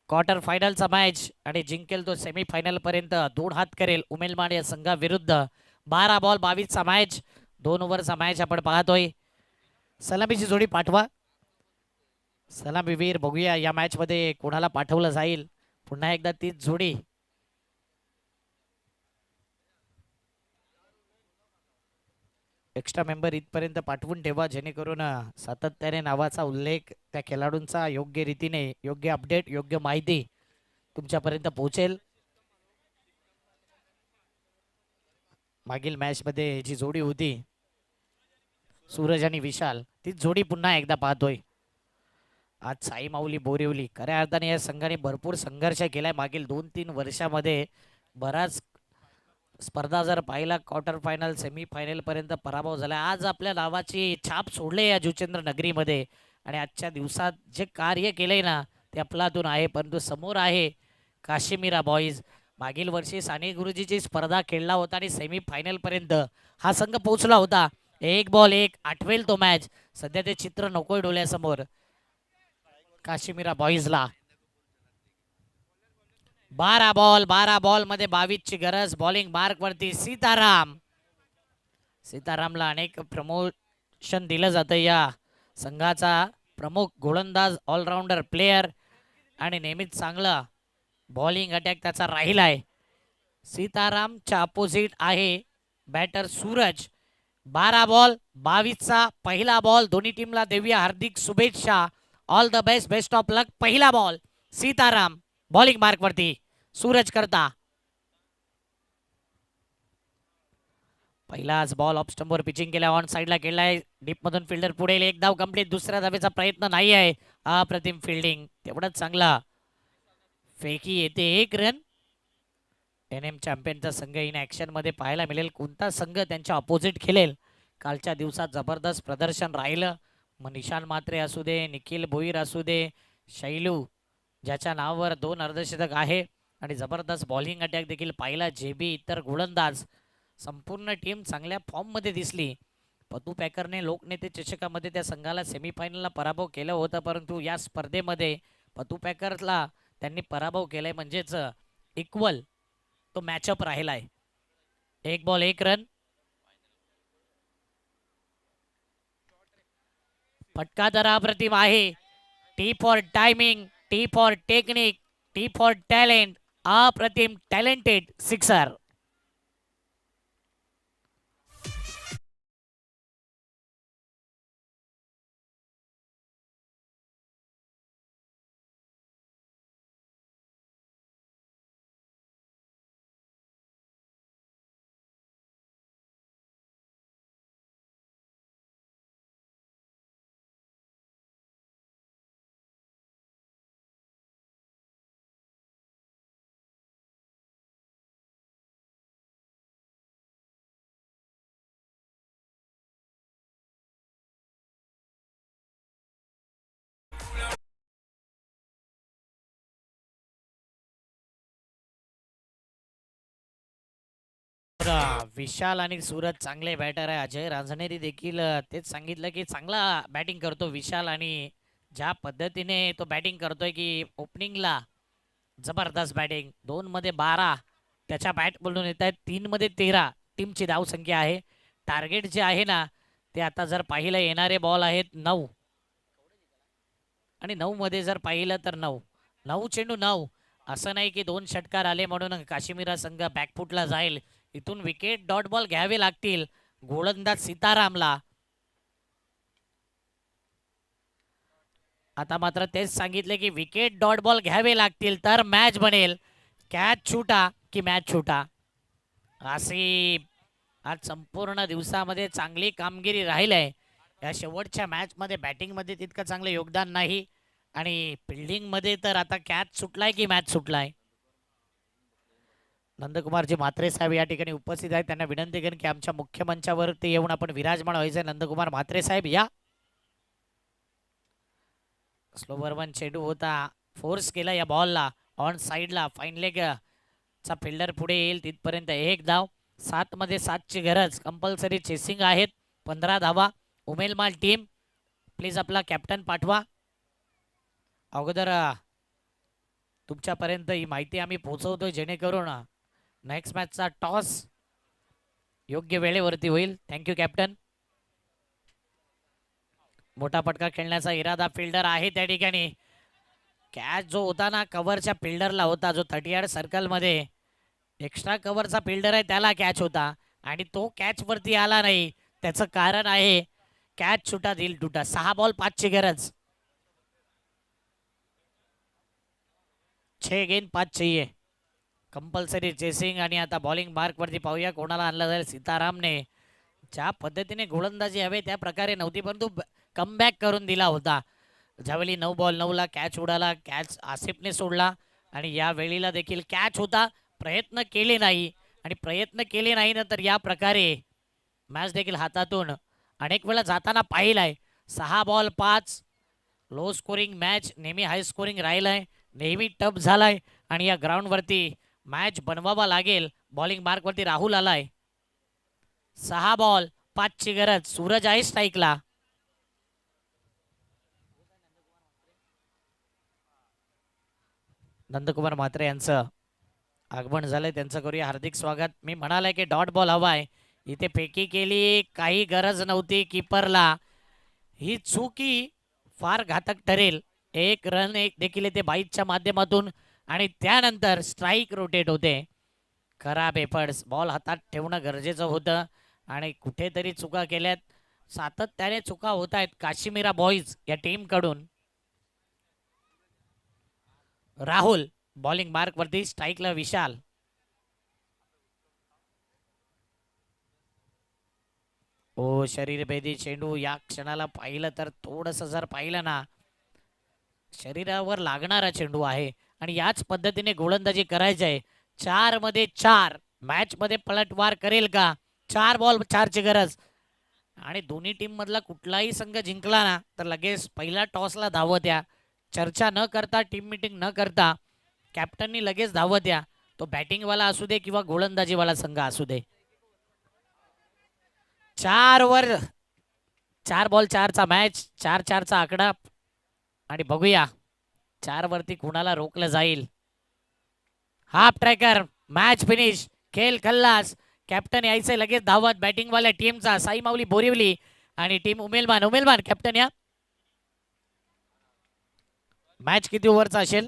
क्वार्टर फायनलचा मॅच आणि जिंकेल तो सेमी फायनल पर्यंत 2 हात करेल उमेलवाड या संघाविरुद्ध. 12 बॉल 22चा मॅच, 2 ओव्हरचा मॅच आपण पाहतोय. सलामीची जोडी पाठवा. सलामीवीर बघूया या मॅच मध्ये कोणाला पाठवलं जाईल. पुन्हा एकदा तीच जोडी. एक्स्ट्रा मेंबर इथपर्यंत पाठवून ठेवा जेणेकरून सातत्याने नावाचा उल्लेख त्या खेळाडूंचा योग्य रीतीने, योग्य अपडेट, योग्य माहिती तुमच्यापर्यंत पोहोचेल. मागील मॅच मध्ये जी जोडी होती सूरज आणि विशाल, तीच जोडी पुन्हा एकदा पाहतोय. आज साई माऊली बोरिवली, खऱ्या अर्थाने या संघाने भरपूर संघर्ष केलाय मागील 2-3 वर्षामध्ये. बराच स्पर्धा जर पाहिला, क्वार्टर फायनल सेमी फायनल पर्यंत पराभव झाला. आज आपल्या नावाची छाप सोडले या जुचंद्र नगरीमध्ये आणि आजच्या दिवसात जे कार्य केलंय ना ते अफलातून आहे. परंतु समोर आहे काश्मीरा बॉईज. मागील वर्षी साने गुरुजीची स्पर्धा खेळला होता आणि सेमी फायनल पर्यंत हा संघ पोहोचला होता. 1 बॉल 1 आठवेल तो मॅच. सध्या ते चित्र नकोय डोळ्यासमोर काश्मीरा बॉईजला. 12 बॉल मध्ये 22 ची गरज. बॉलिंग मार्क वरती सीतारामला अनेक प्रमोशन दिलं जातं. या संघाचा प्रमुख गोलंदाज, ऑलराऊंडर प्लेयर आणि नेहमीच चांगला बॉलिंग अटॅक त्याचा राहिलाय. सीतारामच्या अपोजिट आहे बॅटर सूरज. 12 बॉल 22चा पहिला बॉल. दोन्ही टीमला देऊया हार्दिक शुभेच्छा. All the best, best of luck. पहिला बॉल सीताराम, बॉलिंग मार्क वरती सूरज करता. पहिलाच बॉल ऑफ स्टंपवर पिचिंग केला, ऑन साइडला केलाय. डीप मधून फिल्डर पुढे. 1 धाव कंप्लीट. दुसऱ्या धावेचा प्रयत्न नाही आहे. अप्रतिम फिल्डिंग, तेवढंच चांगला. फेकी येते 1 रन. NM चॅम्पियनचा संघ इन ऍक्शन मध्ये पाहायला मिळेल. कोणता संघ त्यांच्या अपोजिट खेळेल. कालच्या दिवसात जबरदस्त प्रदर्शन राहिलं. मग निशान म्हात्रे असू दे, निखिल भोईर असू दे, शैलू ज्याच्या नावावर 2 अर्धशतक आहे आणि जबरदस्त बॉलिंग अटॅक देखील पाहिला. JB, इतर गोलंदाज, संपूर्ण टीम चांगल्या फॉर्म मध्ये दिसली. पतू पॅकरने लोकनेते चषकामध्ये त्या संघाला सेमीफायनलला पराभव केलं होतं. परंतु या स्पर्धेमध्ये पतू पॅकरला त्यांनी पराभव केलाय, म्हणजेच इक्वल तो मॅचअप राहिलाय. 1 बॉल 1 रन. फटका तर अप्रतिम आहे. T for timing, T for technique, T for talent. अप्रतिम टॅलेंटेड सिक्सर. विशाल आणि सूरज चांगले बॅटर आहे. अजय रांझणेरी देखील तेच सांगितलं की चांगला बॅटिंग करतो विशाल आणि ज्या पद्धतीने तो बॅटिंग करतोय की ओपनिंगला जबरदस्त बॅटिंग. 2 मध्ये 12 त्याच्या बॅट बोलून येत आहेत. 3 मध्ये 13 टीमची धावसंख्या आहे. टार्गेट जे आहे ना ते आता जर पाहिलं येणारे बॉल आहेत 9 आणि 9 मध्ये जर पाहिलं तर 9 चेंडू 9. असं नाही की 2 षटकार आले म्हणून काश्मीरा संघ बॅकफुटला जाईल. इथून विकेट डॉट बॉल घ्यावे लागतील गोलंदाज सीतारामला. आता मात्र तेच सांगितले की विकेट डॉट बॉल घ्यावे लागतील तर मॅच बनेल. कॅच छुटा की मॅच छुटा. अशी आज संपूर्ण दिवसामध्ये चांगली कामगिरी राहिली. या शेवटच्या मॅच मध्ये बॅटिंग मध्ये तितकं चांगलं योगदान नाही आणि फिल्डिंग मध्ये तर आता कॅच सुटलाय की मॅच सुटलाय. नंदकुमारजी म्हात्रे साहेब या ठिकाणी उपस्थित आहेत. त्यांना विनंती करेन की आमच्या मुख्य मंचावरती येऊन आपण विराजमान व्हायचं. नंदकुमार म्हात्रे साहेब या. स्लोवर वन चेंडू होता, फोर्स केला या बॉलला ऑन साइडला. फाईन लेग चा फिल्डर पुढे येईल तिथपर्यंत एक धाव. 7 मध्ये 7 ची गरज. कंपल्सरी चेसिंग आहेत. 15 धावा. उमेलमाल टीम प्लीज आपला कॅप्टन पाठवा. अगोदर तुमच्यापर्यंत ही माहिती आम्ही पोहोचवतोय जेणेकरून नेक्स्ट मॅचचा टॉस योग्य वेळेवरती होईल. Thank you captain. मोठा फटका खेळण्याचा इरादा फिल्डर आहे त्या ठिकाणी. कॅच जो होता ना कव्हरच्या फिल्डरला होता, जो 30 यार्ड सर्कलमध्ये एक्स्ट्रा कव्हरचा फिल्डर आहे त्याला कॅच होता आणि तो कॅच वरती आला नाही. त्याचं कारण आहे कॅच छुटा दिल टुटा. 6 बॉल 5 ची गरज. 6 गेंद 5 चाहिए. Compulsory chasing. आणि आता बॉलिंग मार्क वरती पाहूया कोणाला आणलं जाईल. सीतारामने ज्या पद्धतीने गोलंदाजी हवे त्या प्रकारे नव्हती, परंतु कमबॅक करून दिला होता. ज्यावेळी 9 बॉल 9 ला कॅच उडाला, कॅच आसिफने सोडला आणि या वेळीला देखील कॅच होता. प्रयत्न केले नाही आणि प्रयत्न केले नाही ना तर या प्रकारे मॅच देखील हातातून अनेक वेळा जाताना पाहिलाय. 6 बॉल 5. लो स्कोरिंग मॅच नेहमी हाय स्कोरिंग राहिलाय, नेहमी टफ झालाय आणि या ग्राउंडवरती मॅच बनवावा लागेल. बॉलिंग मार्कवरती राहुल आलाय. 6 बॉल 5 ची गरज. सूरज आहे स्ट्राईकला. नंदकुमार म्हात्रे यांचं आगमन झालंय, त्यांचं करूया हार्दिक स्वागत. मी म्हणाले की डॉट बॉल हवाय. इथे फेकी केली, काही गरज नव्हती कीपरला. ही चुकी फार घातक ठरेल. एक रन एक देखील येते बाईटच्या माध्यमातून आणि त्यानंतर स्ट्राईक रोटेट होते. खराब एफर्ट्स. बॉल हातात ठेवणं गरजेचं होतं आणि कुठेतरी चुका केल्यात. सातत्याने चुका होत आहेत काश्मीरा बॉईज या टीम कडून. राहुल बॉलिंग मार्क वरती, स्ट्राईकला विशाल. ओ शरीरभेदी चेंडू. या क्षणाला पाहिलं तर थोडस जर पाहिलं ना शरीरावर लागणारा चेंडू आहे आणि याच पद्धतीने गोलंदाजी करायची आहे. 4 मध्ये 4 मॅच मध्ये पलटवार करेल का? 4 बॉल 4 ची गरज आणि दोन्ही टीम मधला कुठलाही संघ जिंकला ना तर लगेच पहिल्या टॉसला धावत या. चर्चा न करता, टीम मीटिंग न करता कॅप्टननी लगेच धावत या. तो बॅटिंगवाला असू दे किंवा गोलंदाजीवाला संघ असू दे. 4 वर 4 बॉल 4 चा मॅच. 4-4 चा आकडा आणि बघूया 4 वरती कुणाला रोखलं जाईल. Half tracker. Match finish. खेळ खल्लास. कॅप्टन यायचं लगेच धावत बॅटिंगवाल्या टीमचा. साई माऊली बोरिवली आणि टीम उमेलमान. उमेलमान कॅप्टन या. मॅच किती ओव्हरचा असेल?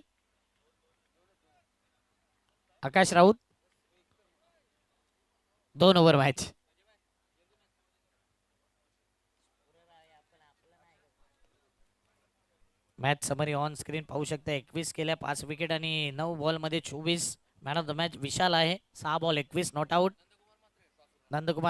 Akash Raut. 2 over match. Match summary on screen पाहू शकता. 21 केल्या, 5 विकेट आणि 9 बॉल मध्ये 24. मॅन ऑफ द मॅच विशाल आहे. 6 बॉल 21 नॉट आउट. नंदकुमार